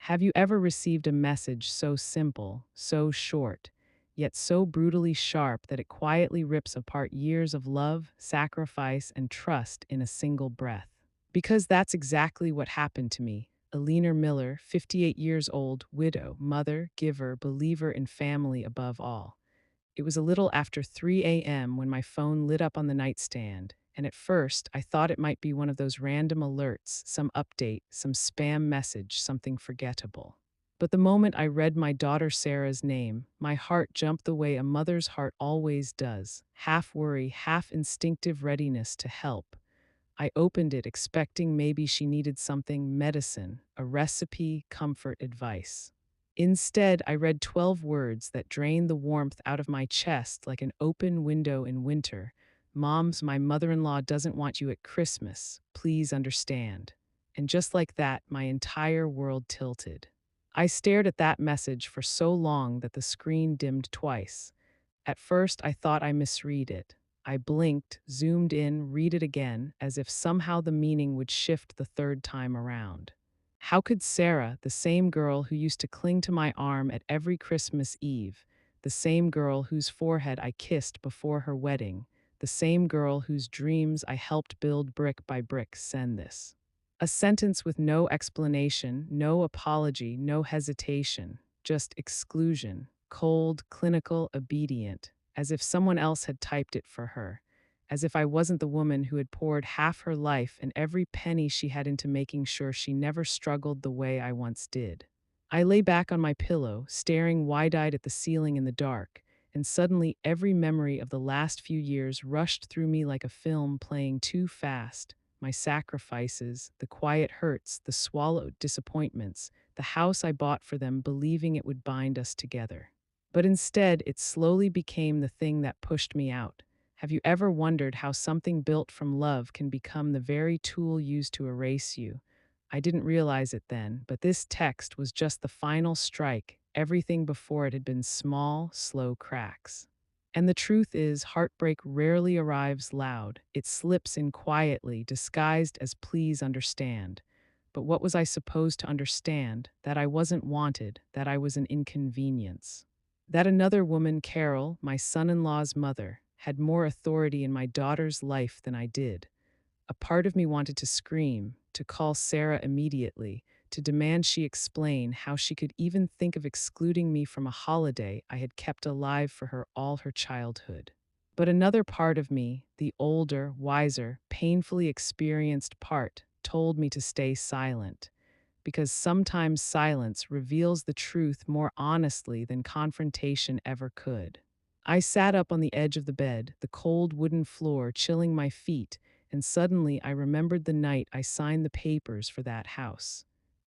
Have you ever received a message so simple, so short, yet so brutally sharp that it quietly rips apart years of love, sacrifice, and trust in a single breath? Because that's exactly what happened to me. Alina Miller, 58 years old, widow, mother, giver, believer in family above all. It was a little after 3 a.m. when my phone lit up on the nightstand, and at first I thought it might be one of those random alerts, some update, some spam message, something forgettable. But the moment I read my daughter Sarah's name, my heart jumped the way a mother's heart always does, half worry, half instinctive readiness to help. I opened it expecting maybe she needed something medicine, a recipe, comfort, advice. Instead, I read 12 words that drained the warmth out of my chest like an open window in winter. Moms, my mother in law doesn't want you at Christmas. Please understand. And just like that, my entire world tilted. I stared at that message for so long that the screen dimmed twice. At first, I thought I misread it. I blinked, zoomed in, read it again, as if somehow the meaning would shift the third time around. How could Sarah, the same girl who used to cling to my arm at every Christmas Eve, the same girl whose forehead I kissed before her wedding, the same girl whose dreams I helped build brick by brick, send this? A sentence with no explanation, no apology, no hesitation, just exclusion, cold, clinical, obedient, as if someone else had typed it for her, as if I wasn't the woman who had poured half her life and every penny she had into making sure she never struggled the way I once did. I lay back on my pillow, staring wide-eyed at the ceiling in the dark, and suddenly every memory of the last few years rushed through me like a film playing too fast. My sacrifices, the quiet hurts, the swallowed disappointments, the house I bought for them believing it would bind us together. But instead, it slowly became the thing that pushed me out. Have you ever wondered how something built from love can become the very tool used to erase you? I didn't realize it then, but this text was just the final strike. Everything before it had been small, slow cracks. And the truth is, heartbreak rarely arrives loud. It slips in quietly, disguised as please understand. But what was I supposed to understand? That I wasn't wanted, that I was an inconvenience. That another woman, Carol, my son in law's mother, had more authority in my daughter's life than I did. A part of me wanted to scream, to call Sarah immediately, to demand she explain how she could even think of excluding me from a holiday I had kept alive for her all her childhood. But another part of me, the older, wiser, painfully experienced part, told me to stay silent, because sometimes silence reveals the truth more honestly than confrontation ever could. I sat up on the edge of the bed, the cold wooden floor chilling my feet, and suddenly I remembered the night I signed the papers for that house.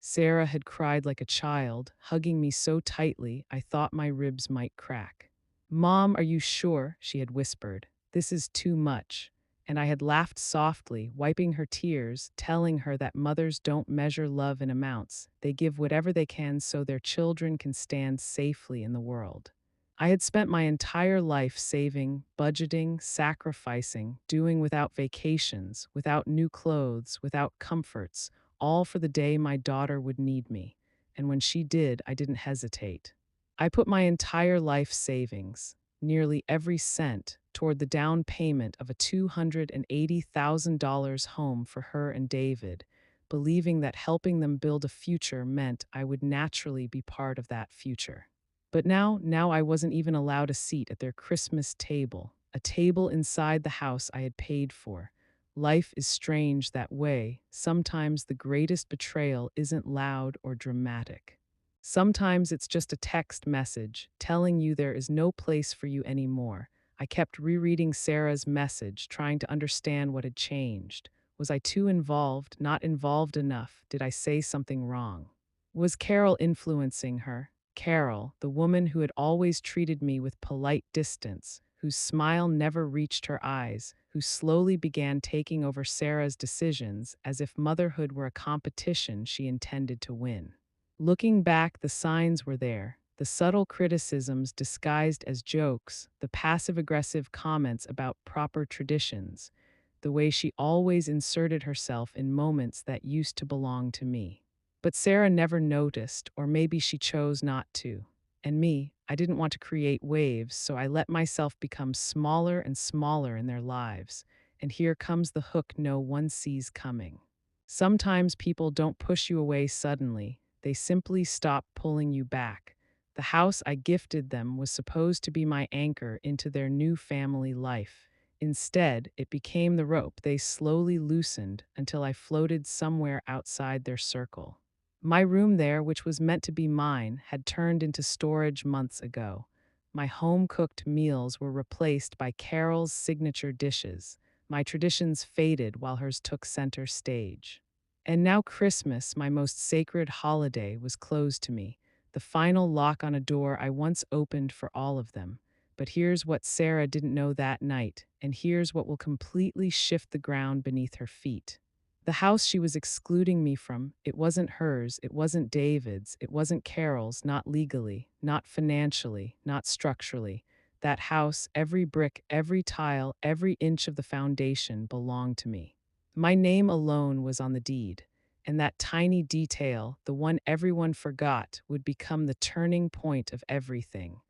Sarah had cried like a child, hugging me so tightly I thought my ribs might crack. "Mom, are you sure?" she had whispered. "This is too much." And I had laughed softly, wiping her tears, telling her that mothers don't measure love in amounts. They give whatever they can so their children can stand safely in the world. I had spent my entire life saving, budgeting, sacrificing, doing without vacations, without new clothes, without comforts, all for the day my daughter would need me. And when she did, I didn't hesitate. I put my entire life savings, nearly every cent, toward the down payment of a $280,000 home for her and David, believing that helping them build a future meant I would naturally be part of that future. But now I wasn't even allowed a seat at their Christmas table, a table inside the house I had paid for. Life is strange that way. Sometimes the greatest betrayal isn't loud or dramatic. Sometimes it's just a text message telling you there is no place for you anymore. I kept rereading Sarah's message, trying to understand what had changed. Was I too involved, not involved enough? Did I say something wrong? Was Carol influencing her? Carol, the woman who had always treated me with polite distance, whose smile never reached her eyes, who slowly began taking over Sarah's decisions as if motherhood were a competition she intended to win. Looking back, the signs were there. The subtle criticisms disguised as jokes, the passive-aggressive comments about proper traditions, the way she always inserted herself in moments that used to belong to me. But Sarah never noticed, or maybe she chose not to. And me, I didn't want to create waves, so I let myself become smaller and smaller in their lives. And here comes the hook no one sees coming. Sometimes people don't push you away suddenly, they simply stop pulling you back. The house I gifted them was supposed to be my anchor into their new family life. Instead, it became the rope they slowly loosened until I floated somewhere outside their circle. My room there, which was meant to be mine, had turned into storage months ago. My home cooked meals were replaced by Carol's signature dishes. My traditions faded while hers took center stage. And now Christmas, my most sacred holiday, was closed to me, the final lock on a door I once opened for all of them. But here's what Sarah didn't know that night, and here's what will completely shift the ground beneath her feet. The house she was excluding me from, it wasn't hers, it wasn't David's, it wasn't Carol's, not legally, not financially, not structurally. That house, every brick, every tile, every inch of the foundation belonged to me. My name alone was on the deed, and that tiny detail, the one everyone forgot, would become the turning point of everything.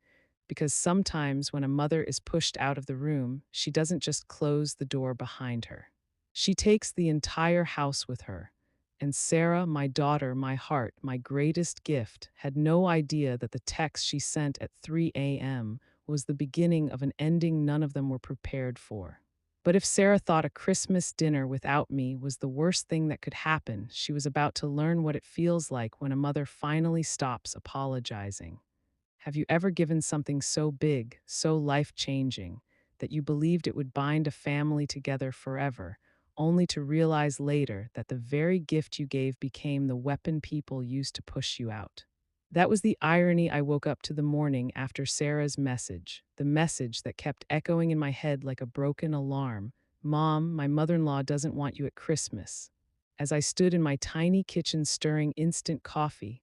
Because sometimes when a mother is pushed out of the room, she doesn't just close the door behind her. She takes the entire house with her. And Sarah, my daughter, my heart, my greatest gift, had no idea that the text she sent at 3 a.m. was the beginning of an ending none of them were prepared for. But if Sarah thought a Christmas dinner without me was the worst thing that could happen, she was about to learn what it feels like when a mother finally stops apologizing. Have you ever given something so big, so life changing, that you believed it would bind a family together forever, only to realize later that the very gift you gave became the weapon people used to push you out? That was the irony I woke up to the morning after Sarah's message, the message that kept echoing in my head like a broken alarm. Mom, my mother in law doesn't want you at Christmas. As I stood in my tiny kitchen stirring instant coffee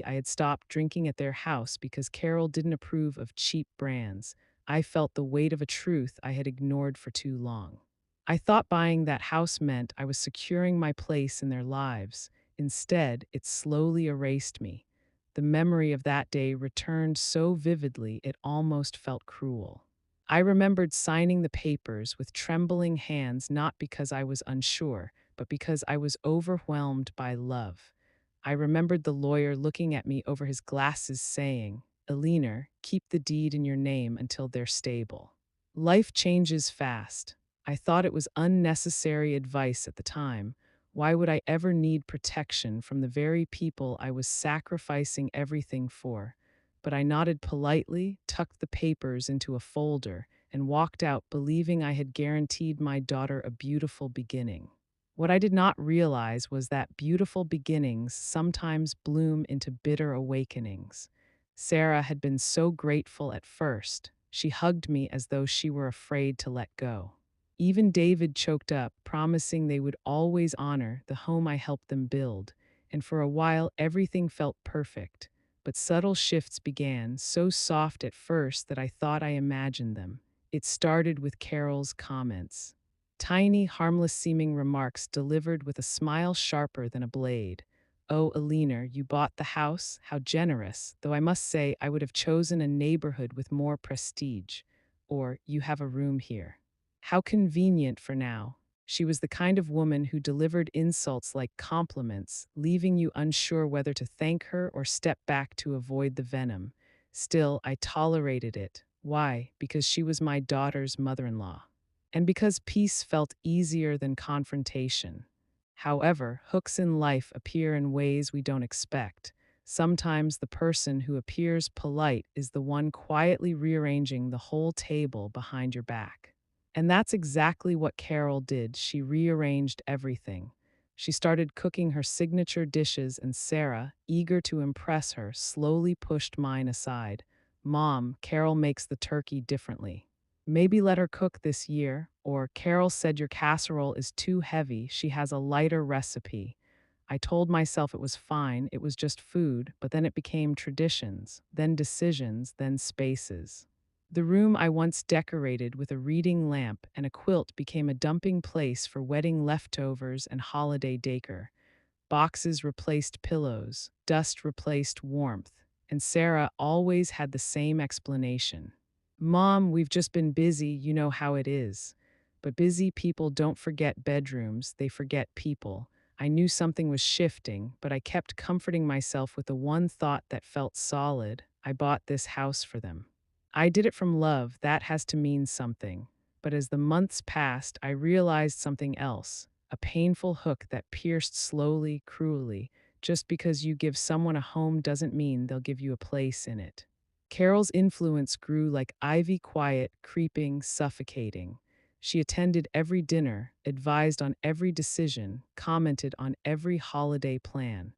I had stopped drinking at their house because Carol didn't approve of cheap brands, I felt the weight of a truth I had ignored for too long. I thought buying that house meant I was securing my place in their lives. Instead, it slowly erased me. The memory of that day returned so vividly it almost felt cruel. I remembered signing the papers with trembling hands, not because I was unsure, but because I was overwhelmed by love. I remembered the lawyer looking at me over his glasses saying, "Eleanor, keep the deed in your name until they're stable." Life changes fast. I thought it was unnecessary advice at the time. Why would I ever need protection from the very people I was sacrificing everything for? But I nodded politely, tucked the papers into a folder, and walked out believing I had guaranteed my daughter a beautiful beginning. What I did not realize was that beautiful beginnings sometimes bloom into bitter awakenings. Sarah had been so grateful at first. She hugged me as though she were afraid to let go. Even David choked up, promising they would always honor the home I helped them build. And for a while, everything felt perfect. But subtle shifts began, so soft at first that I thought I imagined them. It started with Carol's comments. Tiny, harmless-seeming remarks delivered with a smile sharper than a blade. "Oh, Eleanor, you bought the house? How generous, though I must say I would have chosen a neighborhood with more prestige." Or, "You have a room here. How convenient for now." She was the kind of woman who delivered insults like compliments, leaving you unsure whether to thank her or step back to avoid the venom. Still, I tolerated it. Why? Because she was my daughter's mother-in-law. And because peace felt easier than confrontation. However, hooks in life appear in ways we don't expect. Sometimes the person who appears polite is the one quietly rearranging the whole table behind your back. And that's exactly what Carol did. She rearranged everything. She started cooking her signature dishes, and Sarah, eager to impress her, slowly pushed mine aside. "Mom, Carol makes the turkey differently. Maybe let her cook this year." Or, "Carol said your casserole is too heavy. She has a lighter recipe." I told myself it was fine, it was just food, but then it became traditions, then decisions, then spaces. The room I once decorated with a reading lamp and a quilt became a dumping place for wedding leftovers and holiday decor. Boxes replaced pillows, dust replaced warmth, and Sarah always had the same explanation. Mom, we've just been busy, you know how it is. But busy people don't forget bedrooms, they forget people. I knew something was shifting, but I kept comforting myself with the one thought that felt solid. I bought this house for them. I did it from love, that has to mean something. But as the months passed, I realized something else, a painful hook that pierced slowly, cruelly. Just because you give someone a home doesn't mean they'll give you a place in it. Carol's influence grew like ivy, quiet, creeping, suffocating. She attended every dinner, advised on every decision, commented on every holiday plan.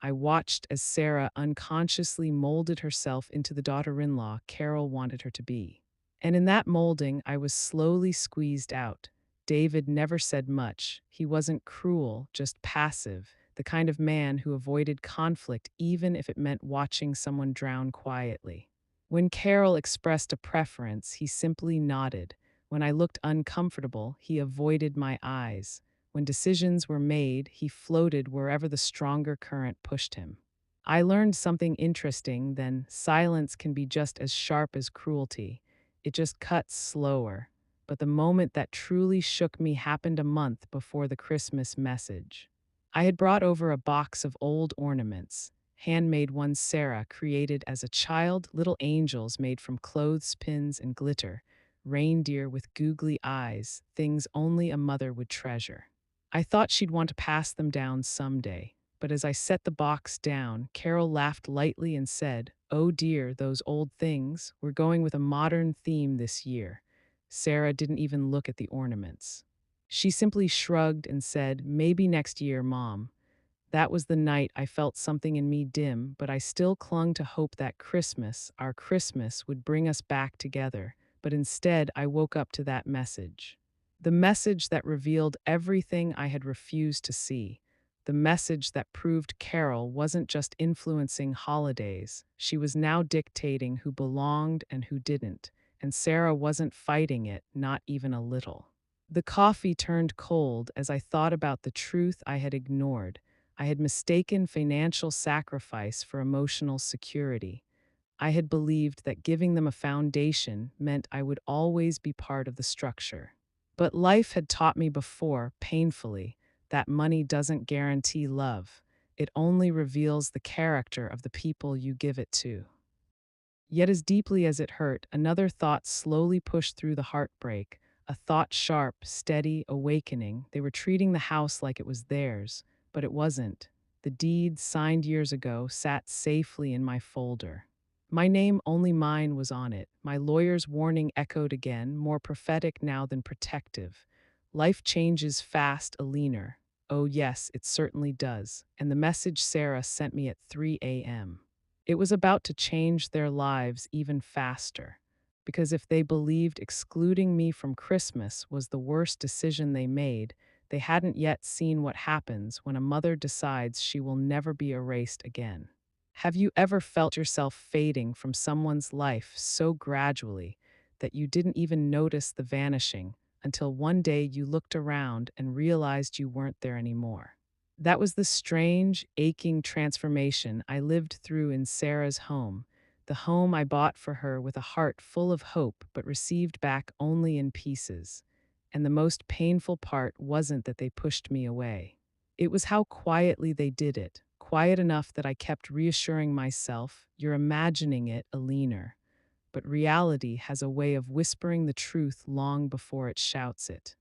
I watched as Sarah unconsciously molded herself into the daughter-in-law Carol wanted her to be. And in that molding, I was slowly squeezed out. David never said much. He wasn't cruel, just passive, the kind of man who avoided conflict even if it meant watching someone drown quietly. When Carol expressed a preference, he simply nodded. When I looked uncomfortable, he avoided my eyes. When decisions were made, he floated wherever the stronger current pushed him. I learned something interesting, then silence can be just as sharp as cruelty. It just cuts slower. But the moment that truly shook me happened a month before the Christmas message. I had brought over a box of old ornaments, handmade ones Sarah created as a child, little angels made from clothespins and glitter, reindeer with googly eyes, things only a mother would treasure. I thought she'd want to pass them down someday, but as I set the box down, Carol laughed lightly and said, "Oh dear, those old things. We're going with a modern theme this year." Sarah didn't even look at the ornaments. She simply shrugged and said, "Maybe next year, Mom." That was the night I felt something in me dim, but I still clung to hope that Christmas, our Christmas, would bring us back together. But instead, I woke up to that message. The message that revealed everything I had refused to see. The message that proved Carol wasn't just influencing holidays. She was now dictating who belonged and who didn't. And Sarah wasn't fighting it, not even a little. The coffee turned cold as I thought about the truth I had ignored. I had mistaken financial sacrifice for emotional security. I had believed that giving them a foundation meant I would always be part of the structure. But life had taught me before, painfully, that money doesn't guarantee love. It only reveals the character of the people you give it to. Yet as deeply as it hurt, another thought slowly pushed through the heartbreak, a thought sharp, steady, awakening. They were treating the house like it was theirs, but it wasn't. The deed, signed years ago, sat safely in my folder. My name, only mine, was on it. My lawyer's warning echoed again, more prophetic now than protective. Life changes fast, Alina. Oh yes, it certainly does. And the message Sarah sent me at 3 a.m. It was about to change their lives even faster. Because if they believed excluding me from Christmas was the worst decision they made, they hadn't yet seen what happens when a mother decides she will never be erased again. Have you ever felt yourself fading from someone's life so gradually that you didn't even notice the vanishing until one day you looked around and realized you weren't there anymore? That was the strange, aching transformation I lived through in Sarah's home, the home I bought for her with a heart full of hope but received back only in pieces. And the most painful part wasn't that they pushed me away. It was how quietly they did it, quiet enough that I kept reassuring myself, "You're imagining it, Alina." But reality has a way of whispering the truth long before it shouts it.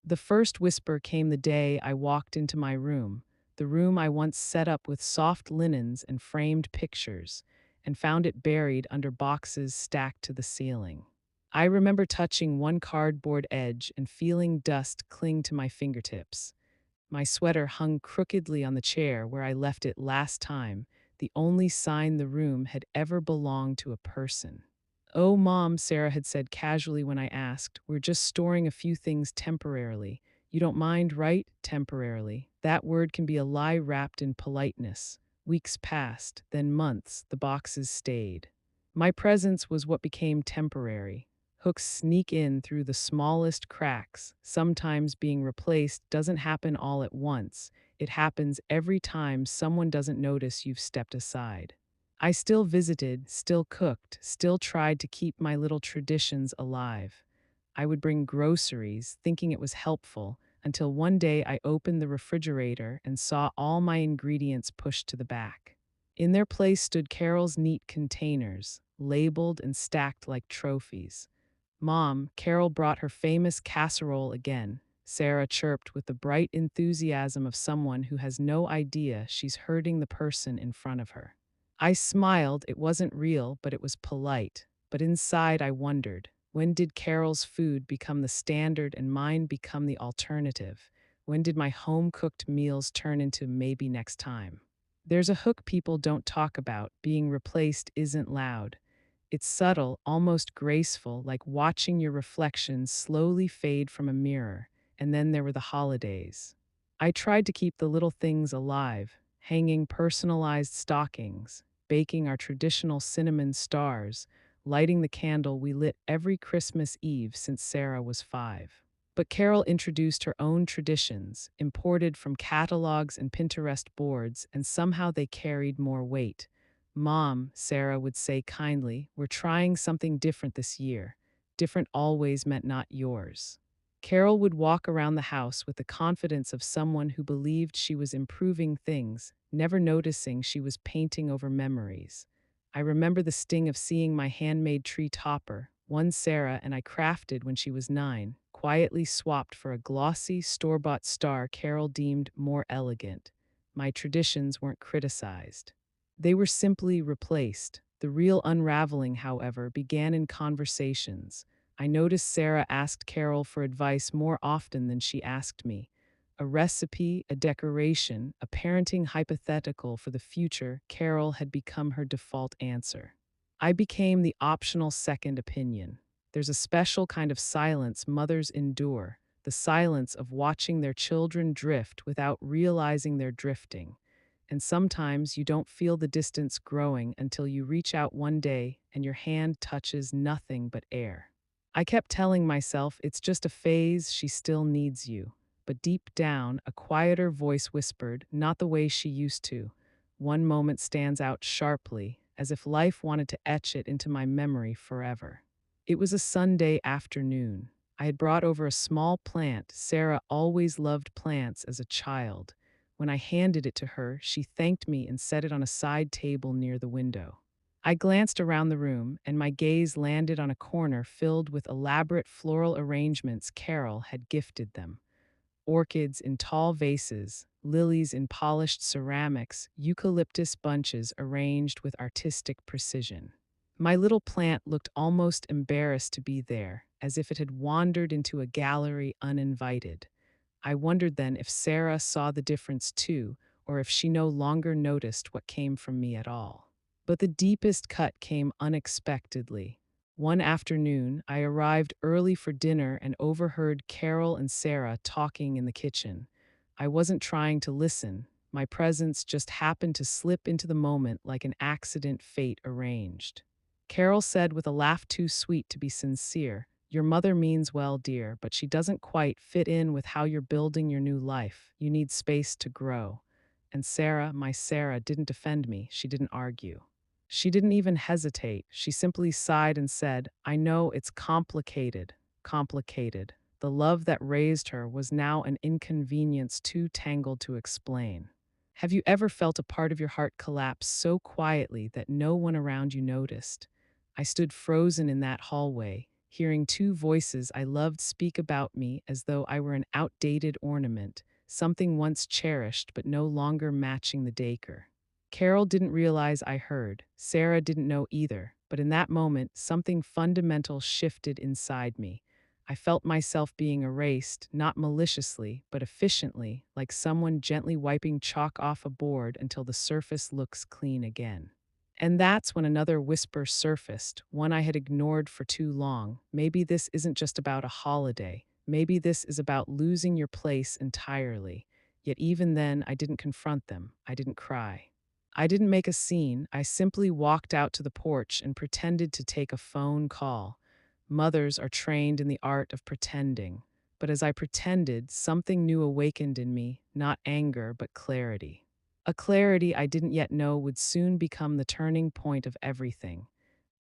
The first whisper came the day I walked into my room, the room I once set up with soft linens and framed pictures, and found it buried under boxes stacked to the ceiling. I remember touching one cardboard edge and feeling dust cling to my fingertips. My sweater hung crookedly on the chair where I left it last time, the only sign the room had ever belonged to a person. "Oh, Mom," Sarah had said casually when I asked, "we're just storing a few things temporarily. You don't mind, right? Temporarily." That word can be a lie wrapped in politeness. Weeks passed, then months, the boxes stayed. My presence was what became temporary. Hooks sneak in through the smallest cracks. Sometimes being replaced doesn't happen all at once. It happens every time someone doesn't notice you've stepped aside. I still visited, still cooked, still tried to keep my little traditions alive. I would bring groceries, thinking it was helpful, until one day I opened the refrigerator and saw all my ingredients pushed to the back. In their place stood Carol's neat containers, labeled and stacked like trophies. Mom, Carol brought her famous casserole again, Sarah chirped with the bright enthusiasm of someone who has no idea she's hurting the person in front of her. I smiled. It wasn't real, but it was polite. But inside, I wondered, when did Carol's food become the standard and mine become the alternative? When did my home cooked meals turn into maybe next time? There's a hook people don't talk about. Being replaced isn't loud. It's subtle, almost graceful, like watching your reflection slowly fade from a mirror. And then there were the holidays. I tried to keep the little things alive, hanging personalized stockings, baking our traditional cinnamon stars, lighting the candle we lit every Christmas Eve since Sarah was 5. But Carol introduced her own traditions, imported from catalogs and Pinterest boards, and somehow they carried more weight. Mom, Sarah would say kindly, we're trying something different this year. Different always meant not yours. Carol would walk around the house with the confidence of someone who believed she was improving things, never noticing she was painting over memories. I remember the sting of seeing my handmade tree topper, one Sarah and I crafted when she was 9, quietly swapped for a glossy, store-bought star Carol deemed more elegant. My traditions weren't criticized. They were simply replaced. The real unraveling, however, began in conversations. I noticed Sarah asked Carol for advice more often than she asked me. A recipe, a decoration, a parenting hypothetical for the future, Carol had become her default answer. I became the optional second opinion. There's a special kind of silence mothers endure, the silence of watching their children drift without realizing they're drifting. And sometimes you don't feel the distance growing until you reach out one day and your hand touches nothing but air. I kept telling myself it's just a phase, she still needs you. But deep down, a quieter voice whispered, not the way she used to. One moment stands out sharply, as if life wanted to etch it into my memory forever. It was a Sunday afternoon. I had brought over a small plant. Sarah always loved plants as a child. When I handed it to her, she thanked me and set it on a side table near the window. I glanced around the room, and my gaze landed on a corner filled with elaborate floral arrangements Carol had gifted them. Orchids in tall vases, lilies in polished ceramics, eucalyptus bunches arranged with artistic precision. My little plant looked almost embarrassed to be there, as if it had wandered into a gallery uninvited. I wondered then if Sarah saw the difference too, or if she no longer noticed what came from me at all. But the deepest cut came unexpectedly. One afternoon, I arrived early for dinner and overheard Carol and Sarah talking in the kitchen. I wasn't trying to listen. My presence just happened to slip into the moment like an accident fate arranged. Carol said with a laugh too sweet to be sincere, your mother means well, dear, but she doesn't quite fit in with how you're building your new life. You need space to grow. And Sarah, my Sarah, didn't defend me. She didn't argue. She didn't even hesitate. She simply sighed and said, I know it's complicated, complicated. The love that raised her was now an inconvenience too tangled to explain. Have you ever felt a part of your heart collapse so quietly that no one around you noticed? I stood frozen in that hallway, hearing two voices I loved speak about me as though I were an outdated ornament, something once cherished but no longer matching the decor. Carol didn't realize I heard. Sarah didn't know either, but in that moment, something fundamental shifted inside me. I felt myself being erased, not maliciously, but efficiently, like someone gently wiping chalk off a board until the surface looks clean again. And that's when another whisper surfaced, one I had ignored for too long. Maybe this isn't just about a holiday. Maybe this is about losing your place entirely. Yet even then, I didn't confront them. I didn't cry. I didn't make a scene. I simply walked out to the porch and pretended to take a phone call. Mothers are trained in the art of pretending. But as I pretended, something new awakened in me, not anger, but clarity. A clarity I didn't yet know would soon become the turning point of everything.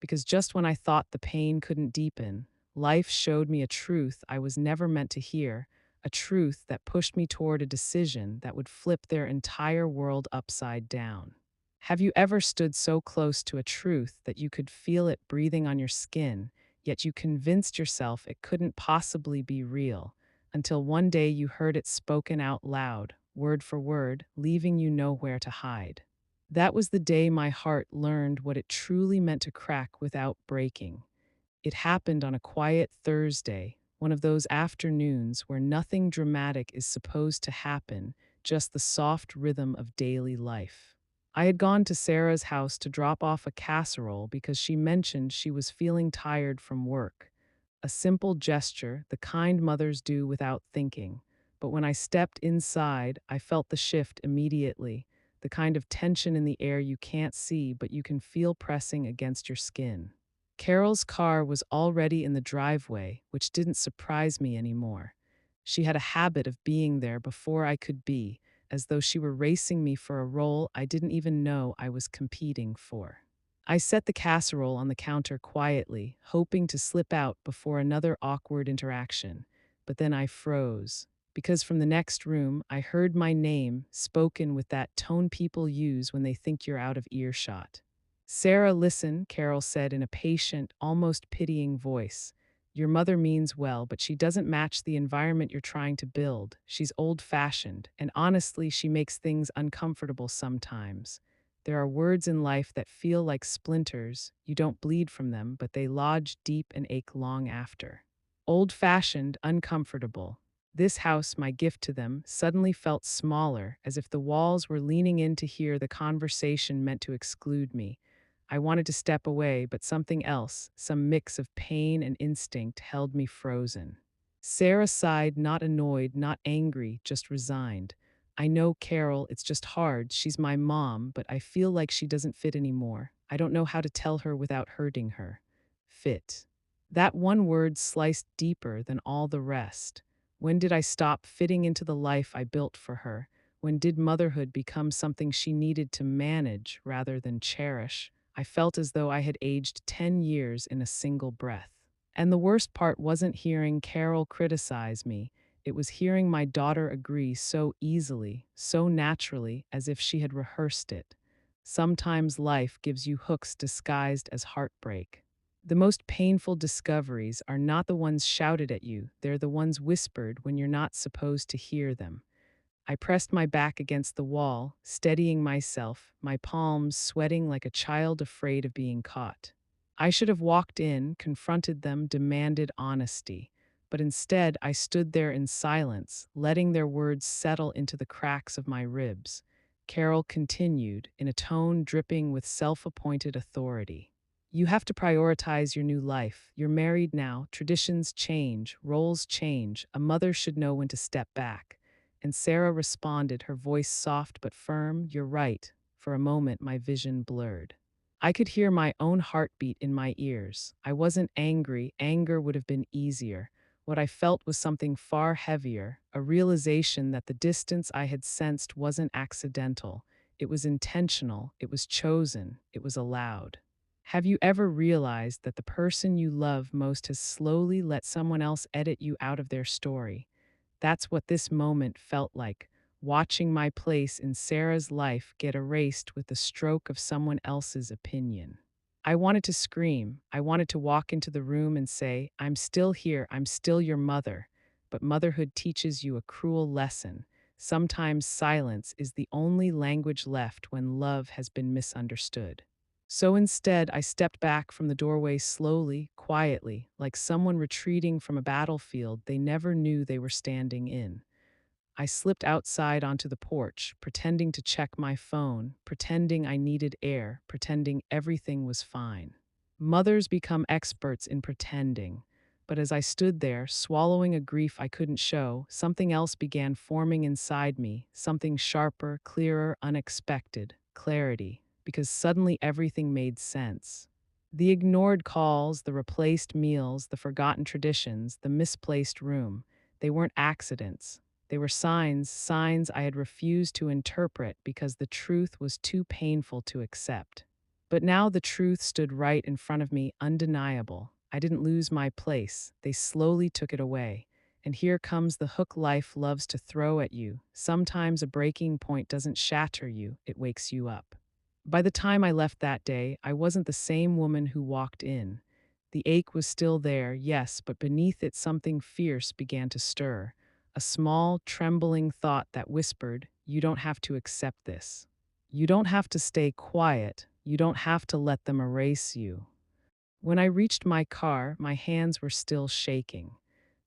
Because just when I thought the pain couldn't deepen, life showed me a truth I was never meant to hear, a truth that pushed me toward a decision that would flip their entire world upside down. Have you ever stood so close to a truth that you could feel it breathing on your skin, yet you convinced yourself it couldn't possibly be real, until one day you heard it spoken out loud, word for word, leaving you nowhere to hide? That was the day my heart learned what it truly meant to crack without breaking. It happened on a quiet Thursday, one of those afternoons where nothing dramatic is supposed to happen, just the soft rhythm of daily life. I had gone to Sarah's house to drop off a casserole because she mentioned she was feeling tired from work. A simple gesture, the kind mothers do without thinking. But when I stepped inside, I felt the shift immediately, the kind of tension in the air you can't see but you can feel pressing against your skin. Carol's car was already in the driveway, which didn't surprise me anymore. She had a habit of being there before I could be, as though she were racing me for a role I didn't even know I was competing for. I set the casserole on the counter quietly, hoping to slip out before another awkward interaction, but then I froze. Because from the next room, I heard my name spoken with that tone people use when they think you're out of earshot. Sarah, listen, Carol said in a patient, almost pitying voice. Your mother means well, but she doesn't match the environment you're trying to build. She's old-fashioned, and honestly, she makes things uncomfortable sometimes. There are words in life that feel like splinters. You don't bleed from them, but they lodge deep and ache long after. Old-fashioned, uncomfortable. This house, my gift to them, suddenly felt smaller, as if the walls were leaning in to hear the conversation meant to exclude me. I wanted to step away, but something else, some mix of pain and instinct, held me frozen. Sarah sighed, not annoyed, not angry, just resigned. I know, Carol, it's just hard. She's my mom, but I feel like she doesn't fit anymore. I don't know how to tell her without hurting her. Fit. That one word sliced deeper than all the rest. When did I stop fitting into the life I built for her? When did motherhood become something she needed to manage rather than cherish? I felt as though I had aged 10 years in a single breath. And the worst part wasn't hearing Carol criticize me. It was hearing my daughter agree so easily, so naturally, as if she had rehearsed it. Sometimes life gives you hooks disguised as heartbreak. The most painful discoveries are not the ones shouted at you, they're the ones whispered when you're not supposed to hear them. I pressed my back against the wall, steadying myself, my palms sweating like a child afraid of being caught. I should have walked in, confronted them, demanded honesty. But instead, I stood there in silence, letting their words settle into the cracks of my ribs. Carol continued, in a tone dripping with self-appointed authority. You have to prioritize your new life. You're married now, traditions change, roles change. A mother should know when to step back. And Sarah responded, her voice soft but firm, you're right. For a moment, my vision blurred. I could hear my own heartbeat in my ears. I wasn't angry. Anger would have been easier. What I felt was something far heavier, a realization that the distance I had sensed wasn't accidental. It was intentional, it was chosen, it was allowed. Have you ever realized that the person you love most has slowly let someone else edit you out of their story? That's what this moment felt like, watching my place in Sarah's life get erased with the stroke of someone else's opinion. I wanted to scream. I wanted to walk into the room and say, I'm still here, I'm still your mother. But motherhood teaches you a cruel lesson. Sometimes silence is the only language left when love has been misunderstood. So instead, I stepped back from the doorway slowly, quietly, like someone retreating from a battlefield they never knew they were standing in. I slipped outside onto the porch, pretending to check my phone, pretending I needed air, pretending everything was fine. Mothers become experts in pretending. But as I stood there, swallowing a grief I couldn't show, something else began forming inside me, something sharper, clearer, unexpected, clarity, because suddenly everything made sense. The ignored calls, the replaced meals, the forgotten traditions, the misplaced room. They weren't accidents. They were signs, signs I had refused to interpret because the truth was too painful to accept. But now the truth stood right in front of me, undeniable. I didn't lose my place. They slowly took it away. And here comes the hook life loves to throw at you. Sometimes a breaking point doesn't shatter you, it wakes you up. By the time I left that day, I wasn't the same woman who walked in. The ache was still there, yes, but beneath it something fierce began to stir. A small, trembling thought that whispered, "You don't have to accept this. You don't have to stay quiet. You don't have to let them erase you." When I reached my car, my hands were still shaking.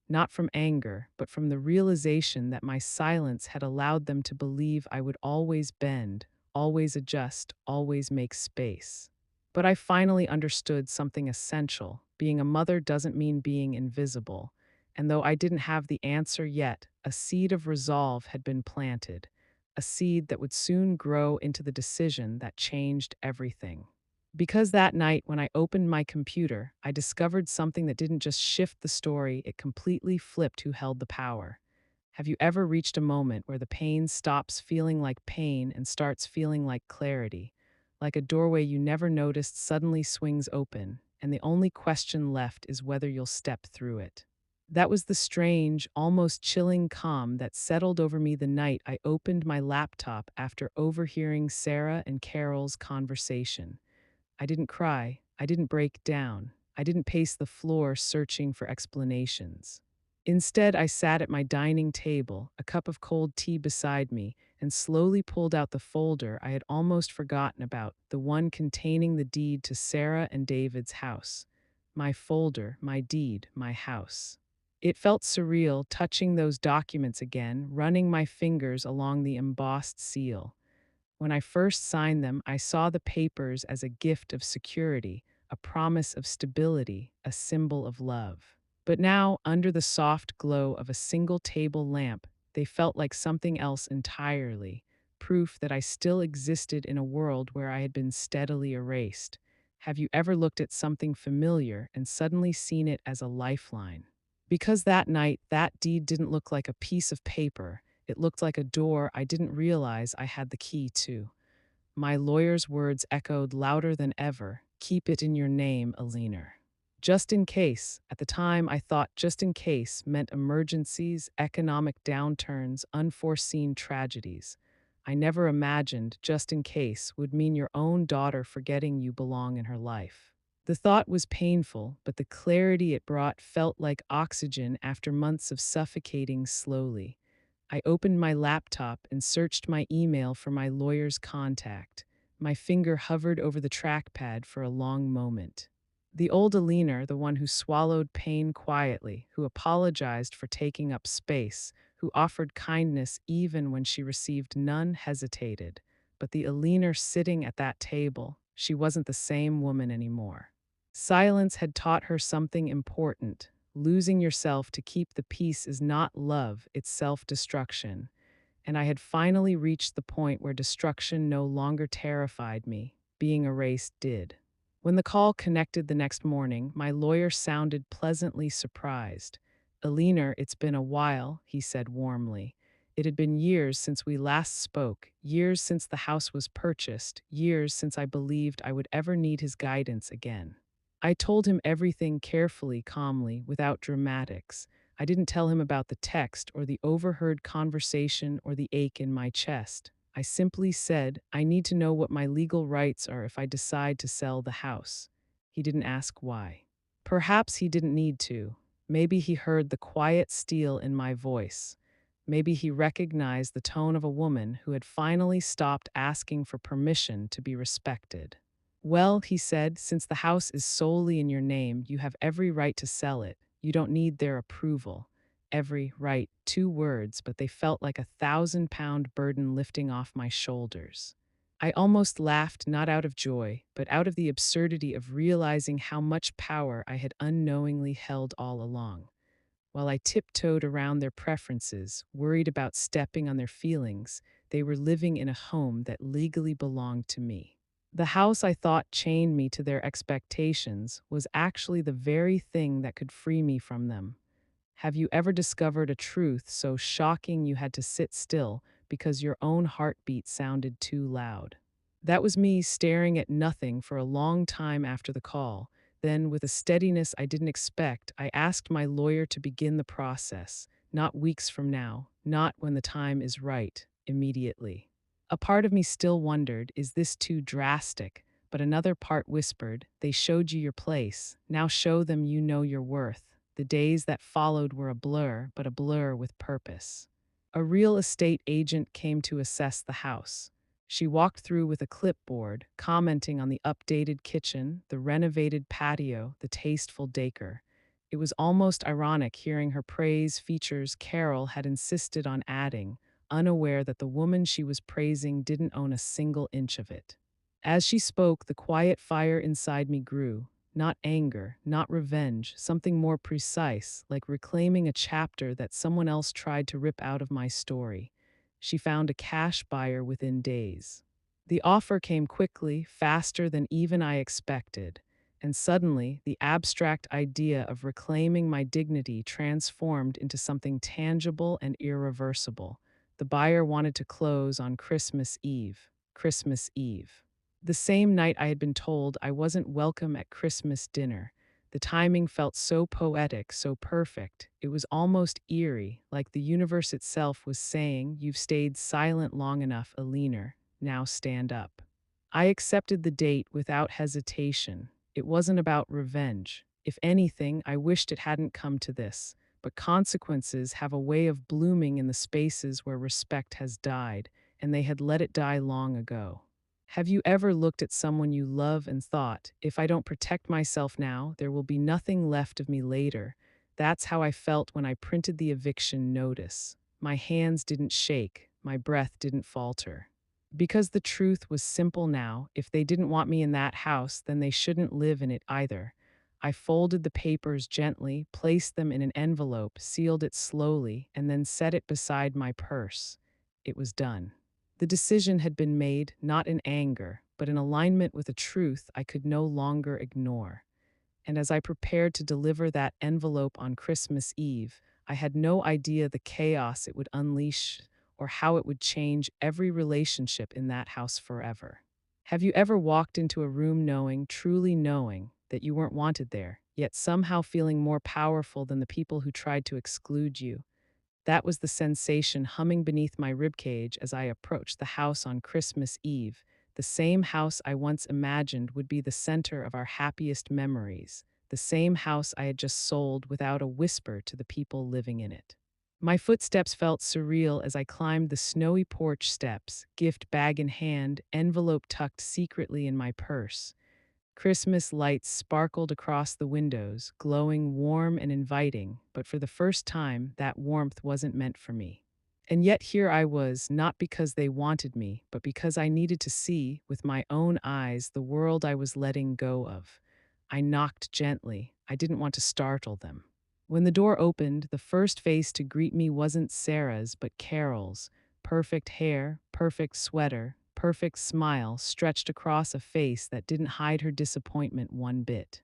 Not from anger, but from the realization that my silence had allowed them to believe I would always bend, always adjust, always make space. But I finally understood something essential. Being a mother doesn't mean being invisible. And though I didn't have the answer yet, a seed of resolve had been planted, a seed that would soon grow into the decision that changed everything. Because that night, when I opened my computer, I discovered something that didn't just shift the story, it completely flipped who held the power. Have you ever reached a moment where the pain stops feeling like pain and starts feeling like clarity? Like a doorway you never noticed suddenly swings open, and the only question left is whether you'll step through it. That was the strange, almost chilling calm that settled over me the night I opened my laptop after overhearing Sarah and Carol's conversation. I didn't cry. I didn't break down. I didn't pace the floor searching for explanations. Instead, I sat at my dining table, a cup of cold tea beside me, and slowly pulled out the folder I had almost forgotten about, the one containing the deed to Sarah and David's house. My folder, my deed, my house. It felt surreal touching those documents again, running my fingers along the embossed seal. When I first signed them, I saw the papers as a gift of security, a promise of stability, a symbol of love. But now, under the soft glow of a single table lamp, they felt like something else entirely, proof that I still existed in a world where I had been steadily erased. Have you ever looked at something familiar and suddenly seen it as a lifeline? Because that night, that deed didn't look like a piece of paper. It looked like a door I didn't realize I had the key to. My lawyer's words echoed louder than ever. "Keep it in your name, Alina." Just in case. At the time, I thought just in case meant emergencies, economic downturns, unforeseen tragedies. I never imagined just in case would mean your own daughter forgetting you belong in her life. The thought was painful, but the clarity it brought felt like oxygen after months of suffocating slowly. I opened my laptop and searched my email for my lawyer's contact. My finger hovered over the trackpad for a long moment. The old Alina, the one who swallowed pain quietly, who apologized for taking up space, who offered kindness even when she received none, hesitated. But the Alina sitting at that table, she wasn't the same woman anymore. Silence had taught her something important. Losing yourself to keep the peace is not love, it's self-destruction. And I had finally reached the point where destruction no longer terrified me. Being erased did. When the call connected the next morning, my lawyer sounded pleasantly surprised. "Alina, it's been a while," he said warmly. It had been years since we last spoke, years since the house was purchased, years since I believed I would ever need his guidance again. I told him everything carefully, calmly, without dramatics. I didn't tell him about the text or the overheard conversation or the ache in my chest. I simply said, "I need to know what my legal rights are if I decide to sell the house." He didn't ask why. Perhaps he didn't need to. Maybe he heard the quiet steel in my voice. Maybe he recognized the tone of a woman who had finally stopped asking for permission to be respected. "Well," he said, "since the house is solely in your name, you have every right to sell it. You don't need their approval." Every right, 2 words, but they felt like 1,000-pound burden lifting off my shoulders. I almost laughed, not out of joy, but out of the absurdity of realizing how much power I had unknowingly held all along. While I tiptoed around their preferences, worried about stepping on their feelings, they were living in a home that legally belonged to me. The house I thought chained me to their expectations was actually the very thing that could free me from them. Have you ever discovered a truth so shocking you had to sit still because your own heartbeat sounded too loud? That was me staring at nothing for a long time after the call. Then, with a steadiness I didn't expect, I asked my lawyer to begin the process, not weeks from now, not when the time is right, immediately. A part of me still wondered, is this too drastic? But another part whispered, they showed you your place. Now show them you know your worth. The days that followed were a blur, but a blur with purpose. A real estate agent came to assess the house. She walked through with a clipboard, commenting on the updated kitchen, the renovated patio, the tasteful decor. It was almost ironic hearing her praise features Carol had insisted on adding, unaware that the woman she was praising didn't own a single inch of it. As she spoke, the quiet fire inside me grew. Not anger, not revenge, something more precise, like reclaiming a chapter that someone else tried to rip out of my story. She found a cash buyer within days. The offer came quickly, faster than even I expected, and suddenly the abstract idea of reclaiming my dignity transformed into something tangible and irreversible. The buyer wanted to close on Christmas Eve. Christmas Eve. The same night I had been told I wasn't welcome at Christmas dinner. The timing felt so poetic, so perfect. It was almost eerie, like the universe itself was saying, "You've stayed silent long enough, Alina. Now stand up." I accepted the date without hesitation. It wasn't about revenge. If anything, I wished it hadn't come to this. But consequences have a way of blooming in the spaces where respect has died, and they had let it die long ago. Have you ever looked at someone you love and thought, if I don't protect myself now, there will be nothing left of me later? That's how I felt when I printed the eviction notice. My hands didn't shake, my breath didn't falter. Because the truth was simple now, if they didn't want me in that house, then they shouldn't live in it either. I folded the papers gently, placed them in an envelope, sealed it slowly, and then set it beside my purse. It was done. The decision had been made, not in anger, but in alignment with a truth I could no longer ignore. And as I prepared to deliver that envelope on Christmas Eve, I had no idea the chaos it would unleash or how it would change every relationship in that house forever. Have you ever walked into a room knowing, truly knowing, that you weren't wanted there, yet somehow feeling more powerful than the people who tried to exclude you? That was the sensation humming beneath my ribcage as I approached the house on Christmas Eve, the same house I once imagined would be the center of our happiest memories, the same house I had just sold without a whisper to the people living in it. My footsteps felt surreal as I climbed the snowy porch steps, gift bag in hand, envelope tucked secretly in my purse. Christmas lights sparkled across the windows, glowing warm and inviting, but for the first time, that warmth wasn't meant for me. And yet here I was, not because they wanted me, but because I needed to see, with my own eyes, the world I was letting go of. I knocked gently. I didn't want to startle them. When the door opened, the first face to greet me wasn't Sarah's, but Carol's. Perfect hair, perfect sweater, perfect smile stretched across a face that didn't hide her disappointment one bit.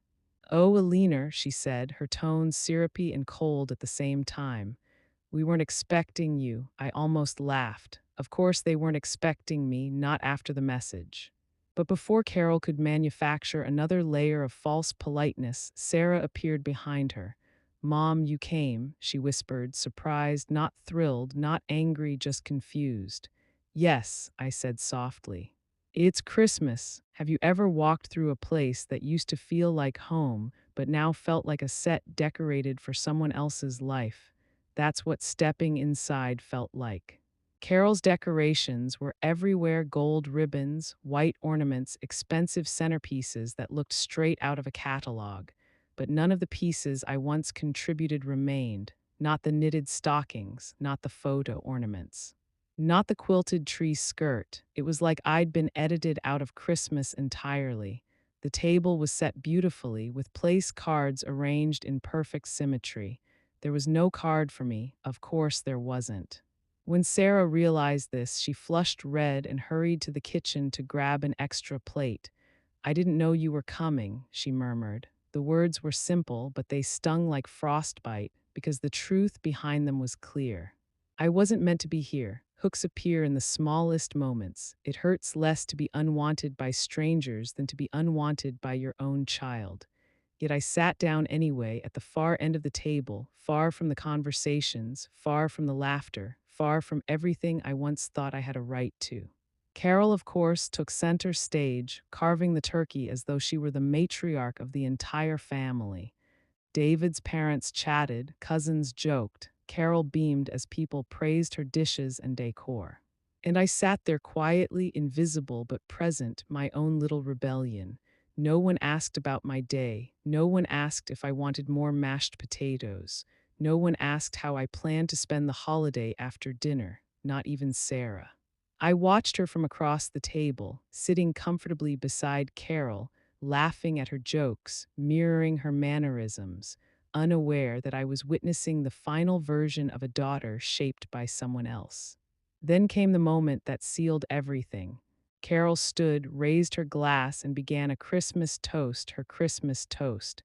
"Oh, Alina," she said, her tones syrupy and cold at the same time. "We weren't expecting you." I almost laughed. Of course they weren't expecting me, not after the message. But before Carol could manufacture another layer of false politeness, Sarah appeared behind her. "Mom, you came," she whispered, surprised, not thrilled, not angry, just confused. "Yes," I said softly. "It's Christmas. Have you ever walked through a place that used to feel like home, but now felt like a set decorated for someone else's life? That's what stepping inside felt like." Carol's decorations were everywhere: gold ribbons, white ornaments, expensive centerpieces that looked straight out of a catalog. But none of the pieces I once contributed remained, not the knitted stockings, not the photo ornaments. Not the quilted tree skirt. It was like I'd been edited out of Christmas entirely. The table was set beautifully, with place cards arranged in perfect symmetry. There was no card for me. Of course there wasn't. When Sarah realized this, she flushed red and hurried to the kitchen to grab an extra plate. "I didn't know you were coming," she murmured. The words were simple, but they stung like frostbite. because the truth behind them was clear. I wasn't meant to be here. Hooks appear in the smallest moments. It hurts less to be unwanted by strangers than to be unwanted by your own child. Yet I sat down anyway at the far end of the table, far from the conversations, far from the laughter, far from everything I once thought I had a right to. Carol, of course, took center stage, carving the turkey as though she were the matriarch of the entire family. David's parents chatted, cousins joked. Carol beamed as people praised her dishes and decor. And I sat there quietly, invisible but present, my own little rebellion. No one asked about my day. No one asked if I wanted more mashed potatoes. No one asked how I planned to spend the holiday after dinner, not even Sarah. I watched her from across the table, sitting comfortably beside Carol, laughing at her jokes, mirroring her mannerisms, unaware that I was witnessing the final version of a daughter shaped by someone else. Then came the moment that sealed everything. Carol stood, raised her glass, and began a Christmas toast, her Christmas toast.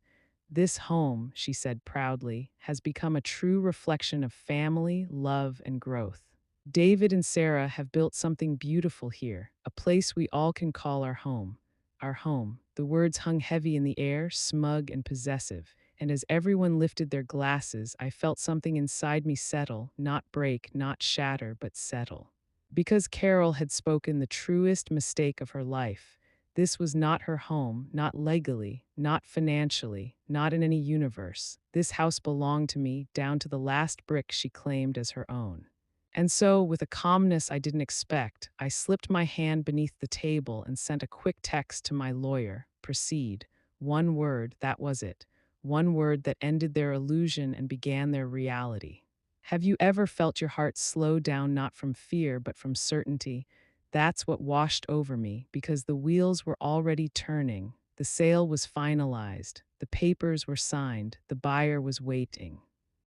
This home, she said proudly, has become a true reflection of family, love, and growth. David and Sarah have built something beautiful here, a place we all can call our home. Our home. The words hung heavy in the air, smug and possessive, and as everyone lifted their glasses, I felt something inside me settle, not break, not shatter, but settle. Because Carol had spoken the truest mistake of her life. This was not her home, not legally, not financially, not in any universe. This house belonged to me, down to the last brick she claimed as her own. And so, with a calmness I didn't expect, I slipped my hand beneath the table and sent a quick text to my lawyer. Proceed. One word, that was it. One word that ended their illusion and began their reality. Have you ever felt your heart slow down not from fear but from certainty? That's what washed over me because the wheels were already turning. The sale was finalized. The papers were signed. The buyer was waiting.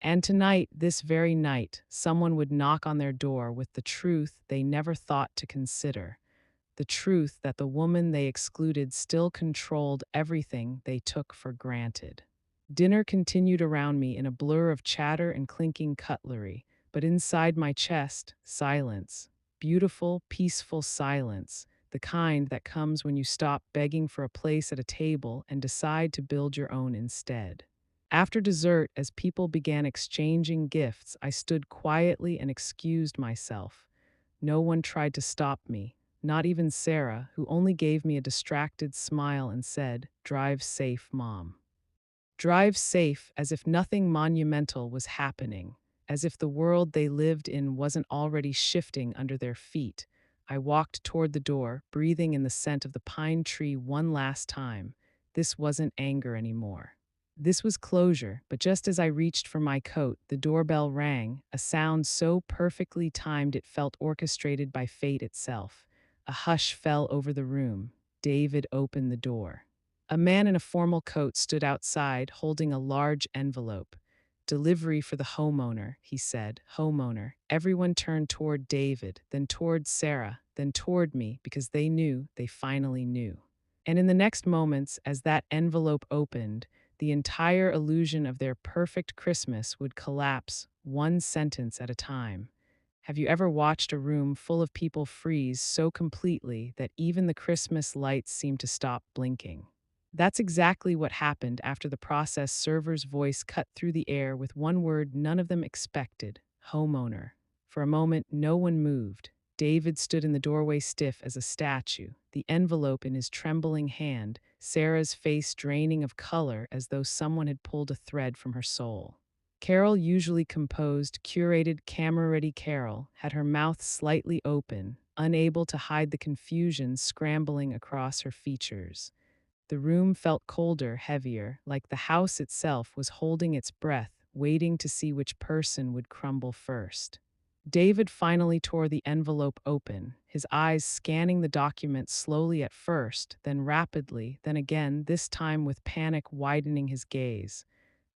And tonight, this very night, someone would knock on their door with the truth they never thought to consider. The truth that the woman they excluded still controlled everything they took for granted. Dinner continued around me in a blur of chatter and clinking cutlery, but inside my chest, silence. Beautiful, peaceful silence, the kind that comes when you stop begging for a place at a table and decide to build your own instead. After dessert, as people began exchanging gifts, I stood quietly and excused myself. No one tried to stop me, not even Sarah, who only gave me a distracted smile and said, "Drive safe, Mom." Drive safe, as if nothing monumental was happening, as if the world they lived in wasn't already shifting under their feet. I walked toward the door, breathing in the scent of the pine tree one last time. This wasn't anger anymore. This was closure, but just as I reached for my coat, the doorbell rang, a sound so perfectly timed it felt orchestrated by fate itself. A hush fell over the room. David opened the door. A man in a formal coat stood outside, holding a large envelope. "Delivery for the homeowner," he said. "Homeowner." Everyone turned toward David, then toward Sarah, then toward me, because they knew, they finally knew. And in the next moments, as that envelope opened, the entire illusion of their perfect Christmas would collapse, one sentence at a time. Have you ever watched a room full of people freeze so completely that even the Christmas lights seem to stop blinking? That's exactly what happened after the process server's voice cut through the air with one word none of them expected: homeowner. For a moment, no one moved. David stood in the doorway stiff as a statue, the envelope in his trembling hand, Sarah's face draining of color as though someone had pulled a thread from her soul. Carol, usually composed, curated, camera-ready Carol, had her mouth slightly open, unable to hide the confusion scrambling across her features. The room felt colder, heavier, like the house itself was holding its breath, waiting to see which person would crumble first. David finally tore the envelope open, his eyes scanning the document slowly at first, then rapidly, then again, this time with panic widening his gaze.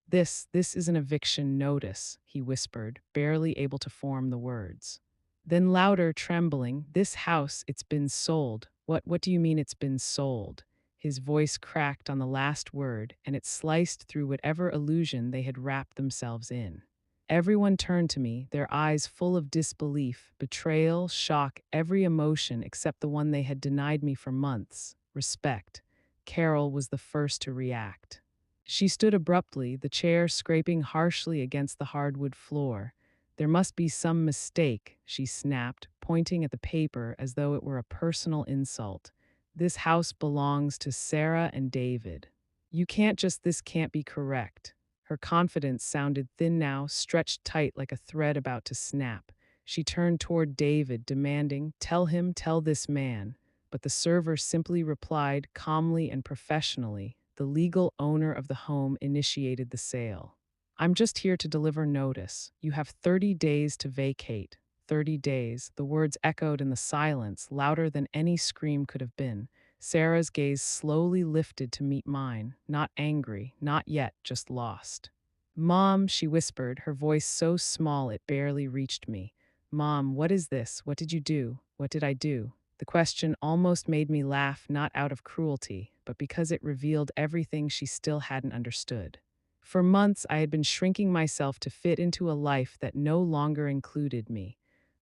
This is an eviction notice," he whispered, barely able to form the words. Then louder, trembling, "This house, it's been sold." What do you mean it's been sold?" His voice cracked on the last word, and it sliced through whatever illusion they had wrapped themselves in. Everyone turned to me, their eyes full of disbelief, betrayal, shock, every emotion except the one they had denied me for months: respect. Carol was the first to react. She stood abruptly, the chair scraping harshly against the hardwood floor. "There must be some mistake," she snapped, pointing at the paper as though it were a personal insult. "This house belongs to Sarah and David. This can't be correct." Her confidence sounded thin now, stretched tight like a thread about to snap. She turned toward David, demanding, "Tell him, tell this man." But the server simply replied, calmly and professionally, "The legal owner of the home initiated the sale. I'm just here to deliver notice. You have 30 days to vacate." 30 days. The words echoed in the silence, louder than any scream could have been. Sarah's gaze slowly lifted to meet mine, not angry, not yet, just lost. "Mom," she whispered, her voice so small it barely reached me. "Mom, what is this? What did you do? What did I do?" The question almost made me laugh, not out of cruelty, but because it revealed everything she still hadn't understood. For months, I had been shrinking myself to fit into a life that no longer included me.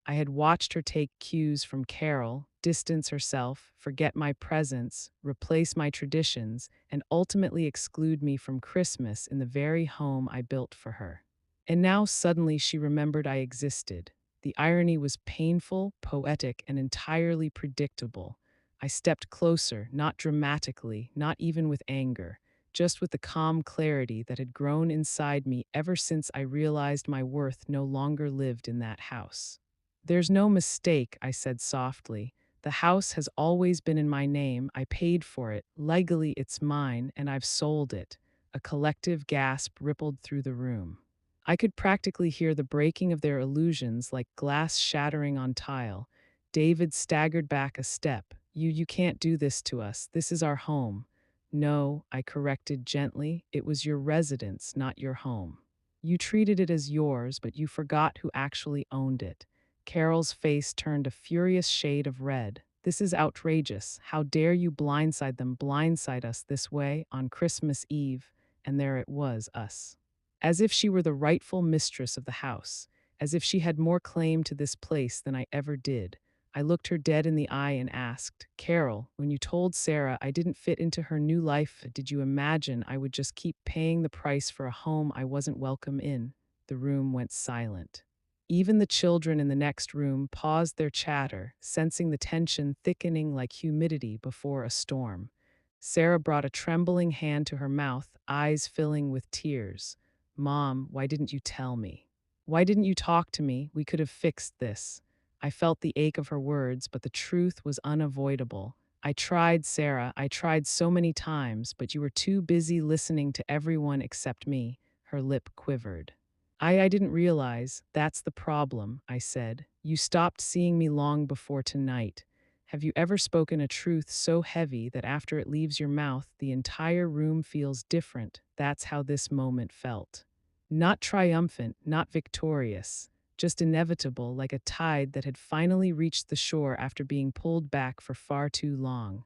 I had watched her take cues from Carol, distance herself, forget my presence, replace my traditions, and ultimately exclude me from Christmas in the very home I built for her. And now suddenly she remembered I existed. The irony was painful, poetic, and entirely predictable. I stepped closer, not dramatically, not even with anger, just with the calm clarity that had grown inside me ever since I realized my worth no longer lived in that house. "There's no mistake," I said softly. "The house has always been in my name. I paid for it. Legally, it's mine, and I've sold it." A collective gasp rippled through the room. I could practically hear the breaking of their illusions like glass shattering on tile. David staggered back a step. You can't do this to us. This is our home." "No," I corrected gently. "It was your residence, not your home. You treated it as yours, but you forgot who actually owned it." Carol's face turned a furious shade of red. "This is outrageous. How dare you blindside us this way on Christmas Eve?" And there it was, us. As if she were the rightful mistress of the house, as if she had more claim to this place than I ever did. I looked her dead in the eye and asked, "Carol, when you told Sarah I didn't fit into her new life, did you imagine I would just keep paying the price for a home I wasn't welcome in?" The room went silent. Even the children in the next room paused their chatter, sensing the tension thickening like humidity before a storm. Sarah brought a trembling hand to her mouth, eyes filling with tears. "Mom, why didn't you tell me? Why didn't you talk to me? We could have fixed this." I felt the ache of her words, but the truth was unavoidable. "I tried, Sarah, I tried so many times, but you were too busy listening to everyone except me." Her lip quivered. I didn't realize. That's the problem," I said. "You stopped seeing me long before tonight. Have you ever spoken a truth so heavy that after it leaves your mouth, the entire room feels different?" That's how this moment felt. Not triumphant, not victorious, just inevitable, like a tide that had finally reached the shore after being pulled back for far too long.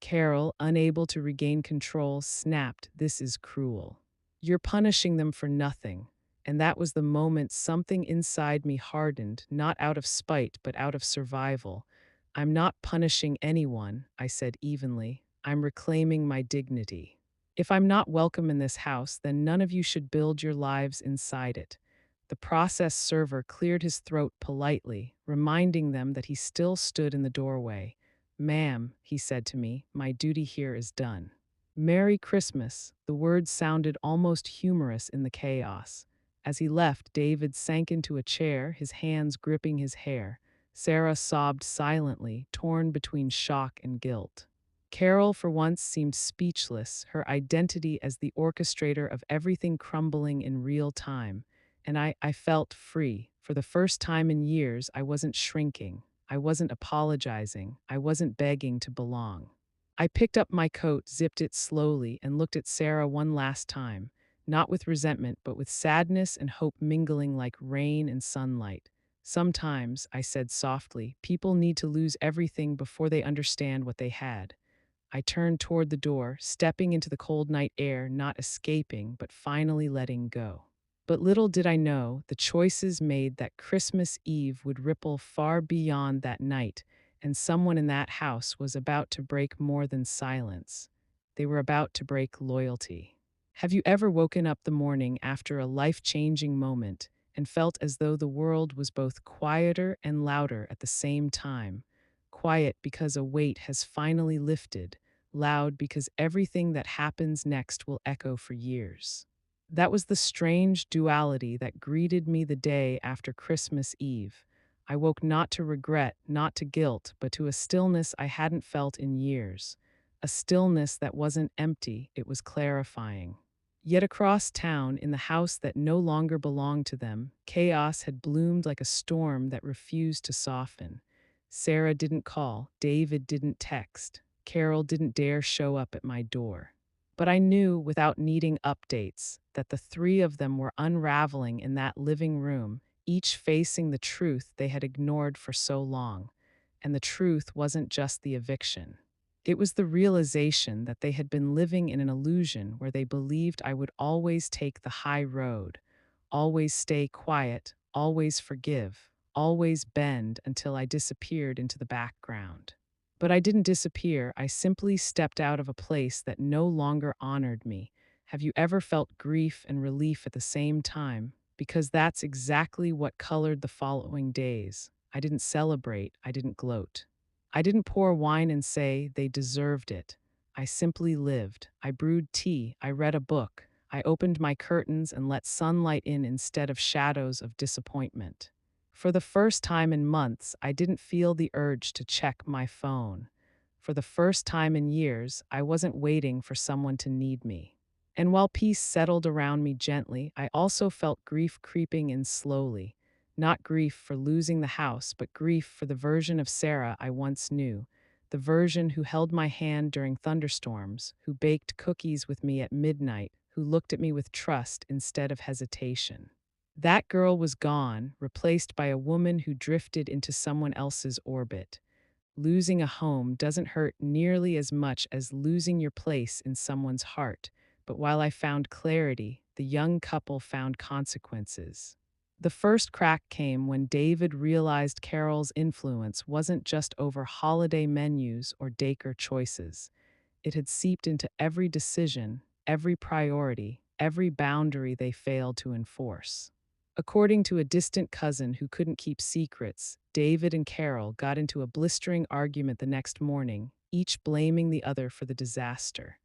Carol, unable to regain control, snapped, "This is cruel. You're punishing them for nothing." And that was the moment something inside me hardened, not out of spite, but out of survival. "I'm not punishing anyone," I said evenly. "I'm reclaiming my dignity. If I'm not welcome in this house, then none of you should build your lives inside it." The process server cleared his throat politely, reminding them that he still stood in the doorway. "Ma'am," he said to me, "my duty here is done." "Merry Christmas." The words sounded almost humorous in the chaos. As he left, David sank into a chair, his hands gripping his hair. Sarah sobbed silently, torn between shock and guilt. Carol, for once, seemed speechless, her identity as the orchestrator of everything crumbling in real time. And I felt free. For the first time in years, I wasn't shrinking. I wasn't apologizing. I wasn't begging to belong. I picked up my coat, zipped it slowly, and looked at Sarah one last time, not with resentment, but with sadness and hope mingling like rain and sunlight. "Sometimes," I said softly, "people need to lose everything before they understand what they had." I turned toward the door, stepping into the cold night air, not escaping, but finally letting go. But little did I know, the choices made that Christmas Eve would ripple far beyond that night, and someone in that house was about to break more than silence. They were about to break loyalty. Have you ever woken up the morning after a life-changing moment and felt as though the world was both quieter and louder at the same time? Quiet because a weight has finally lifted, loud because everything that happens next will echo for years. That was the strange duality that greeted me the day after Christmas Eve. I woke not to regret, not to guilt, but to a stillness I hadn't felt in years. A stillness that wasn't empty, it was clarifying. Yet across town, in the house that no longer belonged to them, chaos had bloomed like a storm that refused to soften. Sarah didn't call, David didn't text, Carol didn't dare show up at my door. But I knew, without needing updates, that the three of them were unraveling in that living room, each facing the truth they had ignored for so long. And the truth wasn't just the eviction. It was the realization that they had been living in an illusion where they believed I would always take the high road, always stay quiet, always forgive, always bend until I disappeared into the background. But I didn't disappear, I simply stepped out of a place that no longer honored me. Have you ever felt grief and relief at the same time? Because that's exactly what colored the following days. I didn't celebrate, I didn't gloat. I didn't pour wine and say they deserved it. I simply lived. I brewed tea, I read a book, I opened my curtains and let sunlight in instead of shadows of disappointment. For the first time in months, I didn't feel the urge to check my phone. For the first time in years, I wasn't waiting for someone to need me. And while peace settled around me gently, I also felt grief creeping in slowly. Not grief for losing the house, but grief for the version of Sarah I once knew. The version who held my hand during thunderstorms, who baked cookies with me at midnight, who looked at me with trust instead of hesitation. That girl was gone, replaced by a woman who drifted into someone else's orbit. Losing a home doesn't hurt nearly as much as losing your place in someone's heart. But while I found clarity, the young couple found consequences. The first crack came when David realized Carol's influence wasn't just over holiday menus or daycare choices. It had seeped into every decision, every priority, every boundary they failed to enforce. According to a distant cousin who couldn't keep secrets, David and Carol got into a blistering argument the next morning, each blaming the other for the disaster.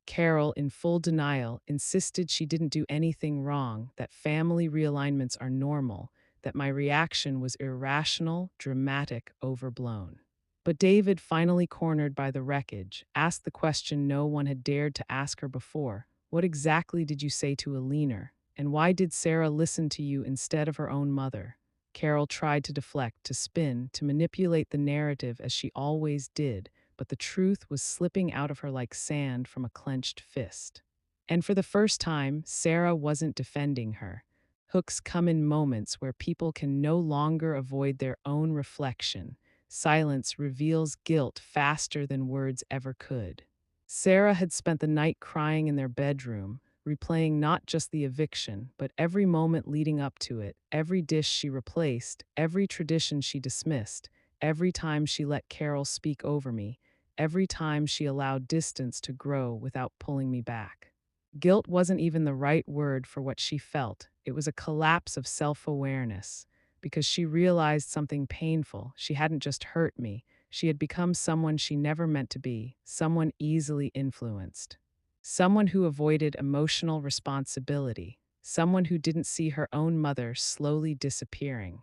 Carol, in full denial, insisted she didn't do anything wrong, that family realignments are normal, that my reaction was irrational, dramatic, overblown. But David, finally cornered by the wreckage, asked the question no one had dared to ask her before. What exactly did you say to Alina? And why did Sarah listen to you instead of her own mother? Carol tried to deflect, to spin, to manipulate the narrative as she always did, but the truth was slipping out of her like sand from a clenched fist. And for the first time, Sarah wasn't defending her. Hooks come in moments where people can no longer avoid their own reflection. Silence reveals guilt faster than words ever could. Sarah had spent the night crying in their bedroom, replaying not just the eviction, but every moment leading up to it, every dish she replaced, every tradition she dismissed, every time she let Carol speak over me, every time she allowed distance to grow without pulling me back. Guilt wasn't even the right word for what she felt. It was a collapse of self-awareness. Because she realized something painful. She hadn't just hurt me. She had become someone she never meant to be, someone easily influenced. Someone who avoided emotional responsibility. Someone who didn't see her own mother slowly disappearing.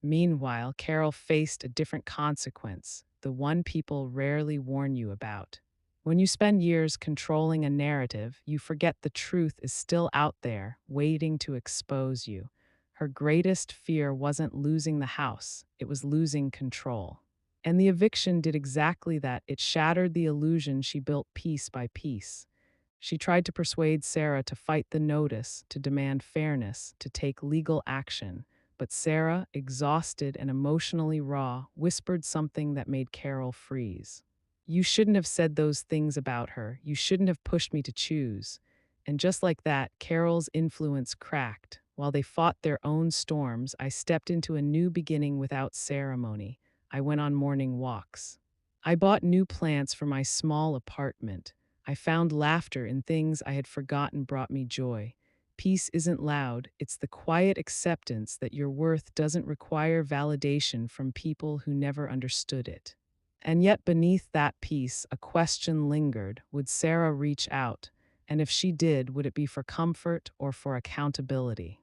Meanwhile, Carol faced a different consequence, the one people rarely warn you about. When you spend years controlling a narrative, you forget the truth is still out there, waiting to expose you. Her greatest fear wasn't losing the house, it was losing control. And the eviction did exactly that. It shattered the illusion she built piece by piece. She tried to persuade Sarah to fight the notice, to demand fairness, to take legal action. But Sarah, exhausted and emotionally raw, whispered something that made Carol freeze. You shouldn't have said those things about her. You shouldn't have pushed me to choose. And just like that, Carol's influence cracked. While they fought their own storms, I stepped into a new beginning without ceremony. I went on morning walks. I bought new plants for my small apartment. I found laughter in things I had forgotten brought me joy. Peace isn't loud, it's the quiet acceptance that your worth doesn't require validation from people who never understood it. And yet, beneath that peace, a question lingered. Would Sarah reach out? And if she did, would it be for comfort or for accountability?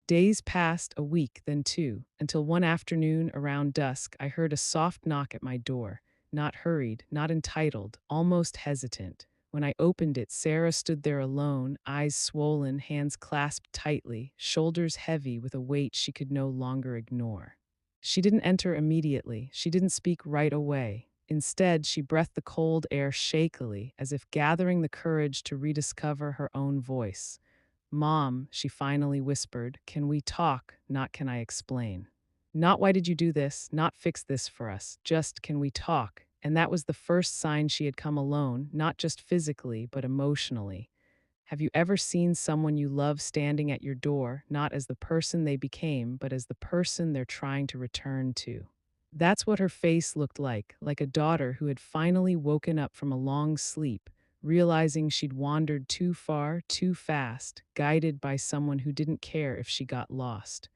Days passed, a week, then two, until one afternoon around dusk, I heard a soft knock at my door. Not hurried, not entitled, almost hesitant. When I opened it, Sarah stood there alone, eyes swollen, hands clasped tightly, shoulders heavy with a weight she could no longer ignore. She didn't enter immediately. She didn't speak right away. Instead, she breathed the cold air shakily, as if gathering the courage to rediscover her own voice. Mom, she finally whispered, can we talk, not can I explain? Not why did you do this, not fix this for us, just can we talk? And that was the first sign she had come alone, not just physically, but emotionally. Have you ever seen someone you love standing at your door, not as the person they became, but as the person they're trying to return to? That's what her face looked like a daughter who had finally woken up from a long sleep, realizing she'd wandered too far, too fast, guided by someone who didn't care if she got lost.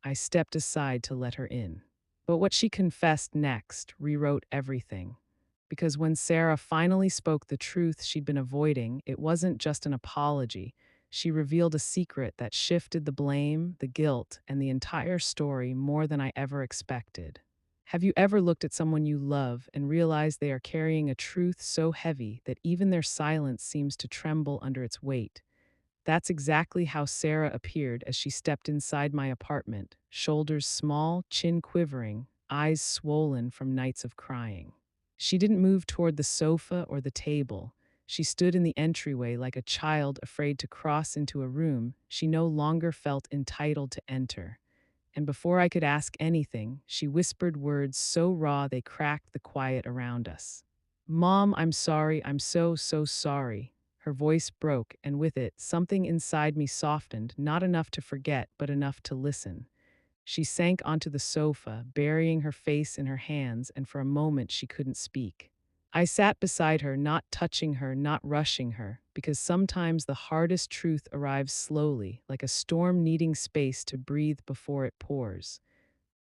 I stepped aside to let her in. But what she confessed next rewrote everything. Because when Sarah finally spoke the truth she'd been avoiding, it wasn't just an apology. She revealed a secret that shifted the blame, the guilt, and the entire story more than I ever expected. Have you ever looked at someone you love and realized they are carrying a truth so heavy that even their silence seems to tremble under its weight? That's exactly how Sarah appeared as she stepped inside my apartment, shoulders small, chin quivering, eyes swollen from nights of crying. She didn't move toward the sofa or the table. She stood in the entryway like a child afraid to cross into a room she no longer felt entitled to enter. And before I could ask anything, she whispered words so raw they cracked the quiet around us. Mom, I'm sorry, I'm so sorry. Her voice broke, and with it, something inside me softened, not enough to forget, but enough to listen. She sank onto the sofa, burying her face in her hands, and for a moment she couldn't speak. I sat beside her, not touching her, not rushing her, because sometimes the hardest truth arrives slowly, like a storm needing space to breathe before it pours.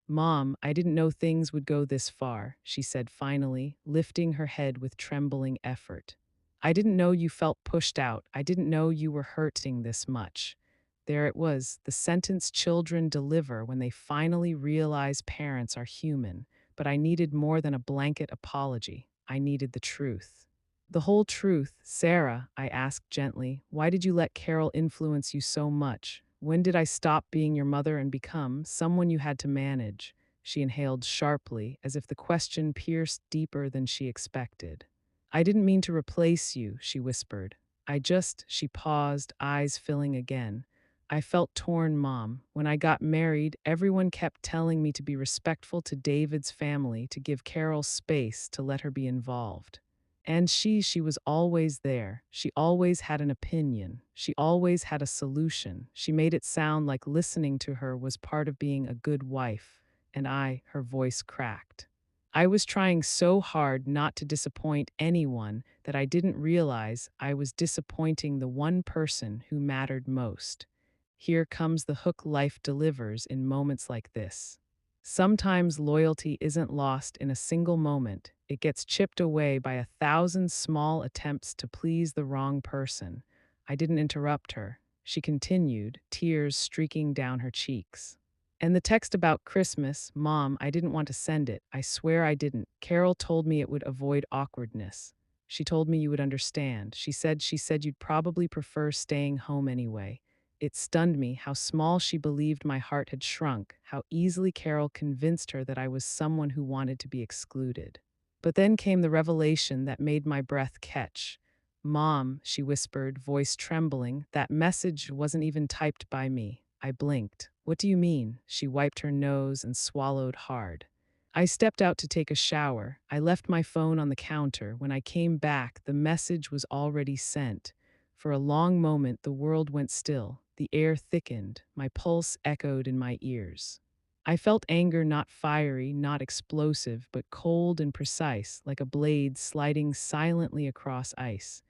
Mom, I didn't know things would go this far, she said finally, lifting her head with trembling effort. I didn't know you felt pushed out. I didn't know you were hurting this much. There it was, the sentence children deliver when they finally realize parents are human. But I needed more than a blanket apology. I needed the truth. The whole truth, Sarah, I asked gently. Why did you let Carol influence you so much? When did I stop being your mother and become someone you had to manage? She inhaled sharply, as if the question pierced deeper than she expected. I didn't mean to replace you, she whispered. She paused, eyes filling again. I felt torn, Mom. When I got married, everyone kept telling me to be respectful to David's family, to give Carol space, to let her be involved. And she was always there. She always had an opinion. She always had a solution. She made it sound like listening to her was part of being a good wife. And her voice cracked. I was trying so hard not to disappoint anyone that I didn't realize I was disappointing the one person who mattered most. Here comes the hook life delivers in moments like this. Sometimes loyalty isn't lost in a single moment. It gets chipped away by 1,000 small attempts to please the wrong person. I didn't interrupt her. She continued, tears streaking down her cheeks. And the text about Christmas, Mom, I didn't want to send it. I swear I didn't. Carol told me it would avoid awkwardness. She told me you would understand. She said you'd probably prefer staying home anyway. It stunned me how small she believed my heart had shrunk, how easily Carol convinced her that I was someone who wanted to be excluded. But then came the revelation that made my breath catch. Mom, she whispered, voice trembling, that message wasn't even typed by me. I blinked. What do you mean? She wiped her nose and swallowed hard. I stepped out to take a shower. I left my phone on the counter. When I came back, the message was already sent. For a long moment, the world went still. The air thickened. My pulse echoed in my ears. I felt anger not fiery, not explosive, but cold and precise, like a blade sliding silently across ice.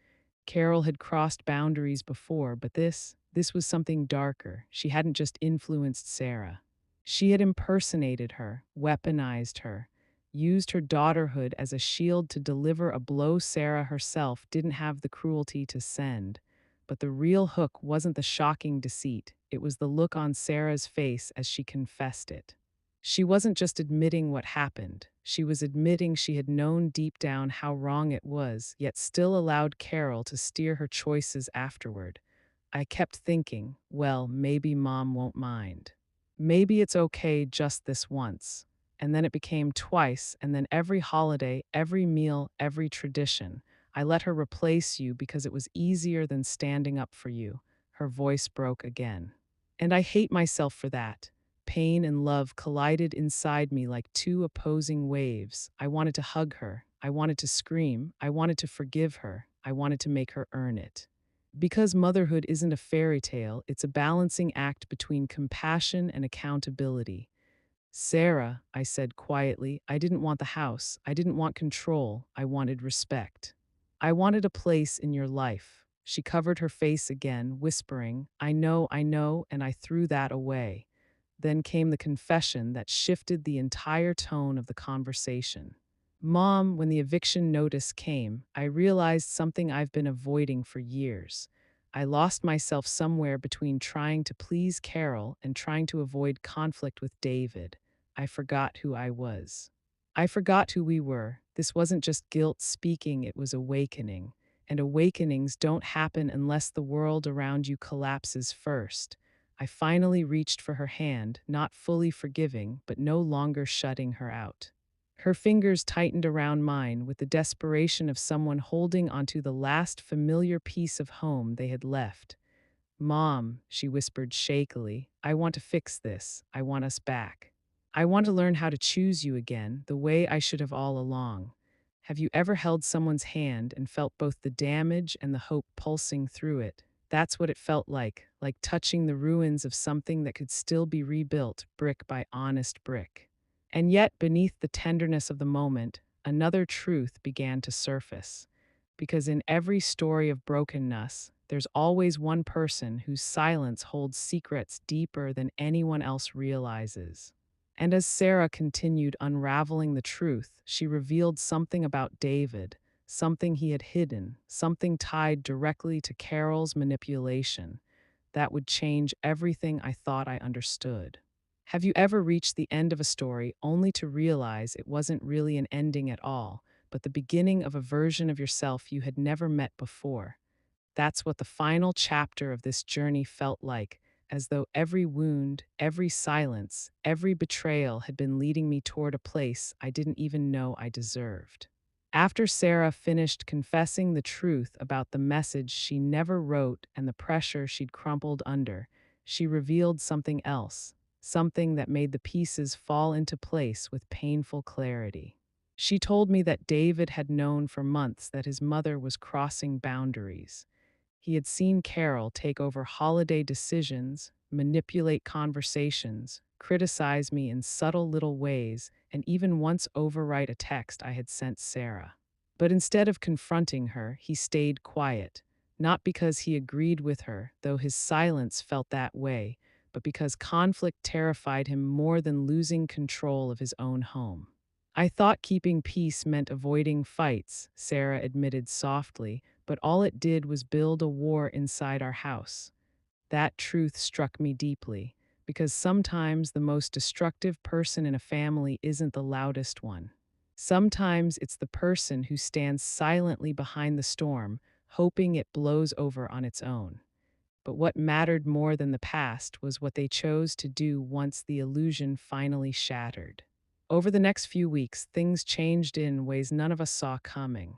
Carol had crossed boundaries before, but this was something darker. She hadn't just influenced Sarah. She had impersonated her, weaponized her, used her daughterhood as a shield to deliver a blow Sarah herself didn't have the cruelty to send. But the real hook wasn't the shocking deceit, it was the look on Sarah's face as she confessed it. She wasn't just admitting what happened, she was admitting she had known deep down how wrong it was, yet still allowed Carol to steer her choices afterward. I kept thinking, well, maybe mom won't mind. Maybe it's okay just this once. And then it became twice, and then every holiday, every meal, every tradition. I let her replace you because it was easier than standing up for you. Her voice broke again. And I hate myself for that. Pain and love collided inside me like two opposing waves. I wanted to hug her. I wanted to scream. I wanted to forgive her. I wanted to make her earn it. Because motherhood isn't a fairy tale, it's a balancing act between compassion and accountability. Sarah, I said quietly, I didn't want the house. I didn't want control. I wanted respect. I wanted a place in your life. She covered her face again, whispering, I know, and I threw that away. Then came the confession that shifted the entire tone of the conversation. Mom, when the eviction notice came, I realized something I've been avoiding for years. I lost myself somewhere between trying to please Carol and trying to avoid conflict with David. I forgot who I was. I forgot who we were. This wasn't just guilt speaking, it was awakening. And awakenings don't happen unless the world around you collapses first. I finally reached for her hand, not fully forgiving, but no longer shutting her out. Her fingers tightened around mine with the desperation of someone holding onto the last familiar piece of home they had left. Mom, she whispered shakily, I want to fix this. I want us back. I want to learn how to choose you again, the way I should have all along. Have you ever held someone's hand and felt both the damage and the hope pulsing through it? That's what it felt like touching the ruins of something that could still be rebuilt brick by honest brick. And yet, beneath the tenderness of the moment, another truth began to surface. Because in every story of brokenness, there's always one person whose silence holds secrets deeper than anyone else realizes. And as Sarah continued unraveling the truth, she revealed something about David, something he had hidden, something tied directly to Carol's manipulation, that would change everything I thought I understood. Have you ever reached the end of a story only to realize it wasn't really an ending at all, but the beginning of a version of yourself you had never met before? That's what the final chapter of this journey felt like, as though every wound, every silence, every betrayal had been leading me toward a place I didn't even know I deserved. After Sarah finished confessing the truth about the message she never wrote and the pressure she'd crumpled under, she revealed something else, something that made the pieces fall into place with painful clarity. She told me that David had known for months that his mother was crossing boundaries. He had seen Carol take over holiday decisions, manipulate conversations, criticize me in subtle little ways, and even once overwrite a text I had sent Sarah. But instead of confronting her, he stayed quiet, not because he agreed with her, though his silence felt that way, but because conflict terrified him more than losing control of his own home. I thought keeping peace meant avoiding fights, Sarah admitted softly, but all it did was build a war inside our house. That truth struck me deeply, because sometimes the most destructive person in a family isn't the loudest one. Sometimes it's the person who stands silently behind the storm, hoping it blows over on its own. But what mattered more than the past was what they chose to do once the illusion finally shattered. Over the next few weeks, things changed in ways none of us saw coming.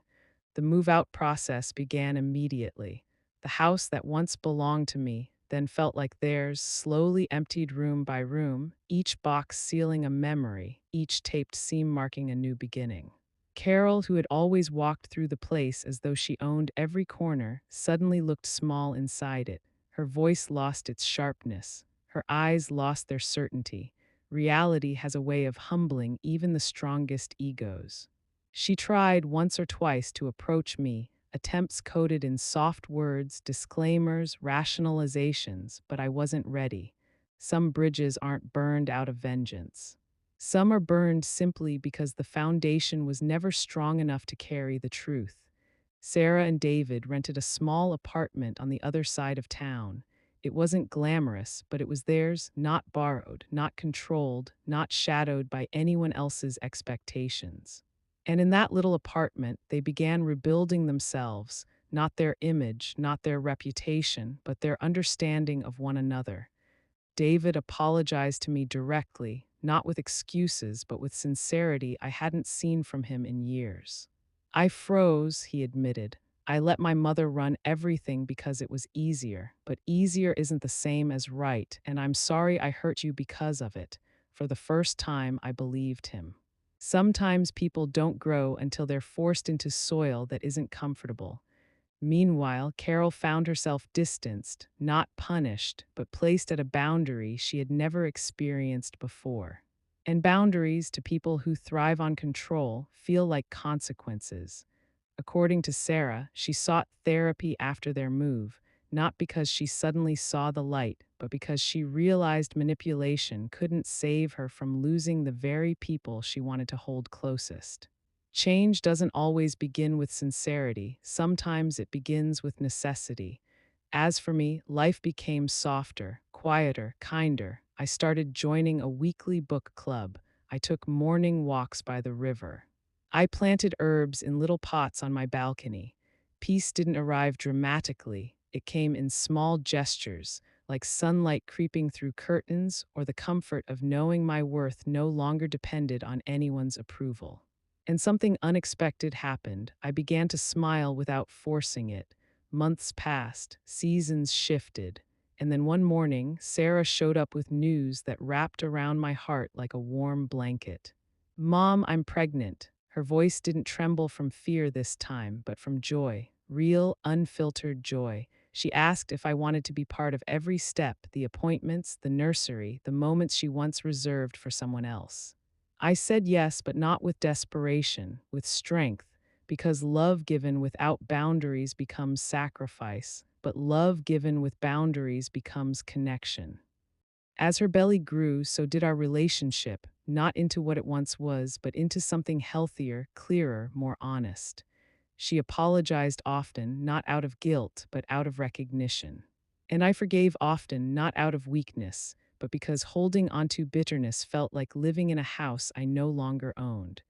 The move out process began immediately. The house that once belonged to me, then felt like theirs, slowly emptied room by room, each box sealing a memory, each taped seam marking a new beginning. Carol, who had always walked through the place as though she owned every corner, suddenly looked small inside it. Her voice lost its sharpness. Her eyes lost their certainty. Reality has a way of humbling even the strongest egos. She tried once or twice to approach me, attempts coded in soft words, disclaimers, rationalizations, but I wasn't ready. Some bridges aren't burned out of vengeance. Some are burned simply because the foundation was never strong enough to carry the truth. Sarah and David rented a small apartment on the other side of town. It wasn't glamorous, but it was theirs, not borrowed, not controlled, not shadowed by anyone else's expectations. And in that little apartment, they began rebuilding themselves, not their image, not their reputation, but their understanding of one another. David apologized to me directly, not with excuses, but with sincerity I hadn't seen from him in years. I froze, he admitted. I let my mother run everything because it was easier, but easier isn't the same as right, and I'm sorry I hurt you because of it. For the first time, I believed him. Sometimes people don't grow until they're forced into soil that isn't comfortable. Meanwhile, Carol found herself distanced, not punished, but placed at a boundary she had never experienced before. And boundaries, to people who thrive on control, feel like consequences. According to Sarah, she sought therapy after their move, not because she suddenly saw the light, but because she realized manipulation couldn't save her from losing the very people she wanted to hold closest. Change doesn't always begin with sincerity, sometimes it begins with necessity. As for me, life became softer, quieter, kinder. I started joining a weekly book club. I took morning walks by the river. I planted herbs in little pots on my balcony. Peace didn't arrive dramatically, it came in small gestures, like sunlight creeping through curtains or the comfort of knowing my worth no longer depended on anyone's approval. And something unexpected happened. I began to smile without forcing it. Months passed, seasons shifted, and then one morning, Sarah showed up with news that wrapped around my heart like a warm blanket. Mom, I'm pregnant. Her voice didn't tremble from fear this time, but from joy, real, unfiltered joy. She asked if I wanted to be part of every step, the appointments, the nursery, the moments she once reserved for someone else. I said yes, but not with desperation, with strength, because love given without boundaries becomes sacrifice, but love given with boundaries becomes connection. As her belly grew, so did our relationship, not into what it once was, but into something healthier, clearer, more honest. She apologized often, not out of guilt, but out of recognition. And I forgave often, not out of weakness, but because holding onto bitterness felt like living in a house I no longer owned.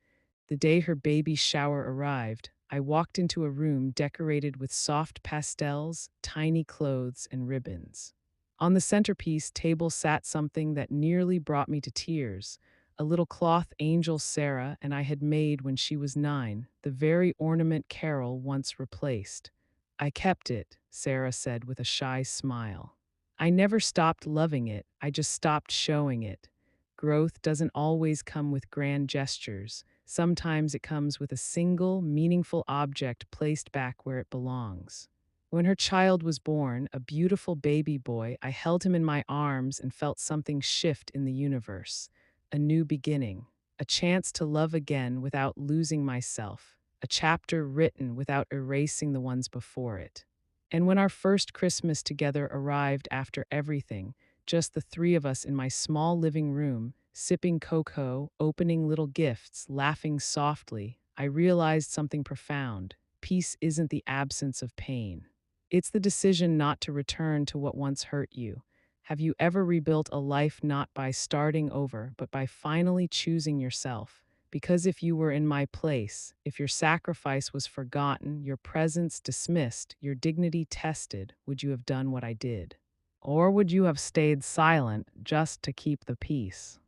The day her baby shower arrived, I walked into a room decorated with soft pastels, tiny clothes, and ribbons. On the centerpiece table sat something that nearly brought me to tears, a little cloth angel Sarah and I had made when she was 9, the very ornament Carol once replaced. I kept it, Sarah said with a shy smile. I never stopped loving it, I just stopped showing it. Growth doesn't always come with grand gestures. Sometimes it comes with a single, meaningful object placed back where it belongs. When her child was born, a beautiful baby boy, I held him in my arms and felt something shift in the universe. A new beginning, a chance to love again without losing myself, a chapter written without erasing the ones before it. And when our first Christmas together arrived after everything, just the three of us in my small living room, sipping cocoa, opening little gifts, laughing softly, I realized something profound. Peace isn't the absence of pain. It's the decision not to return to what once hurt you. Have you ever rebuilt a life not by starting over, but by finally choosing yourself? Because if you were in my place, if your sacrifice was forgotten, your presence dismissed, your dignity tested, would you have done what I did? Or would you have stayed silent just to keep the peace?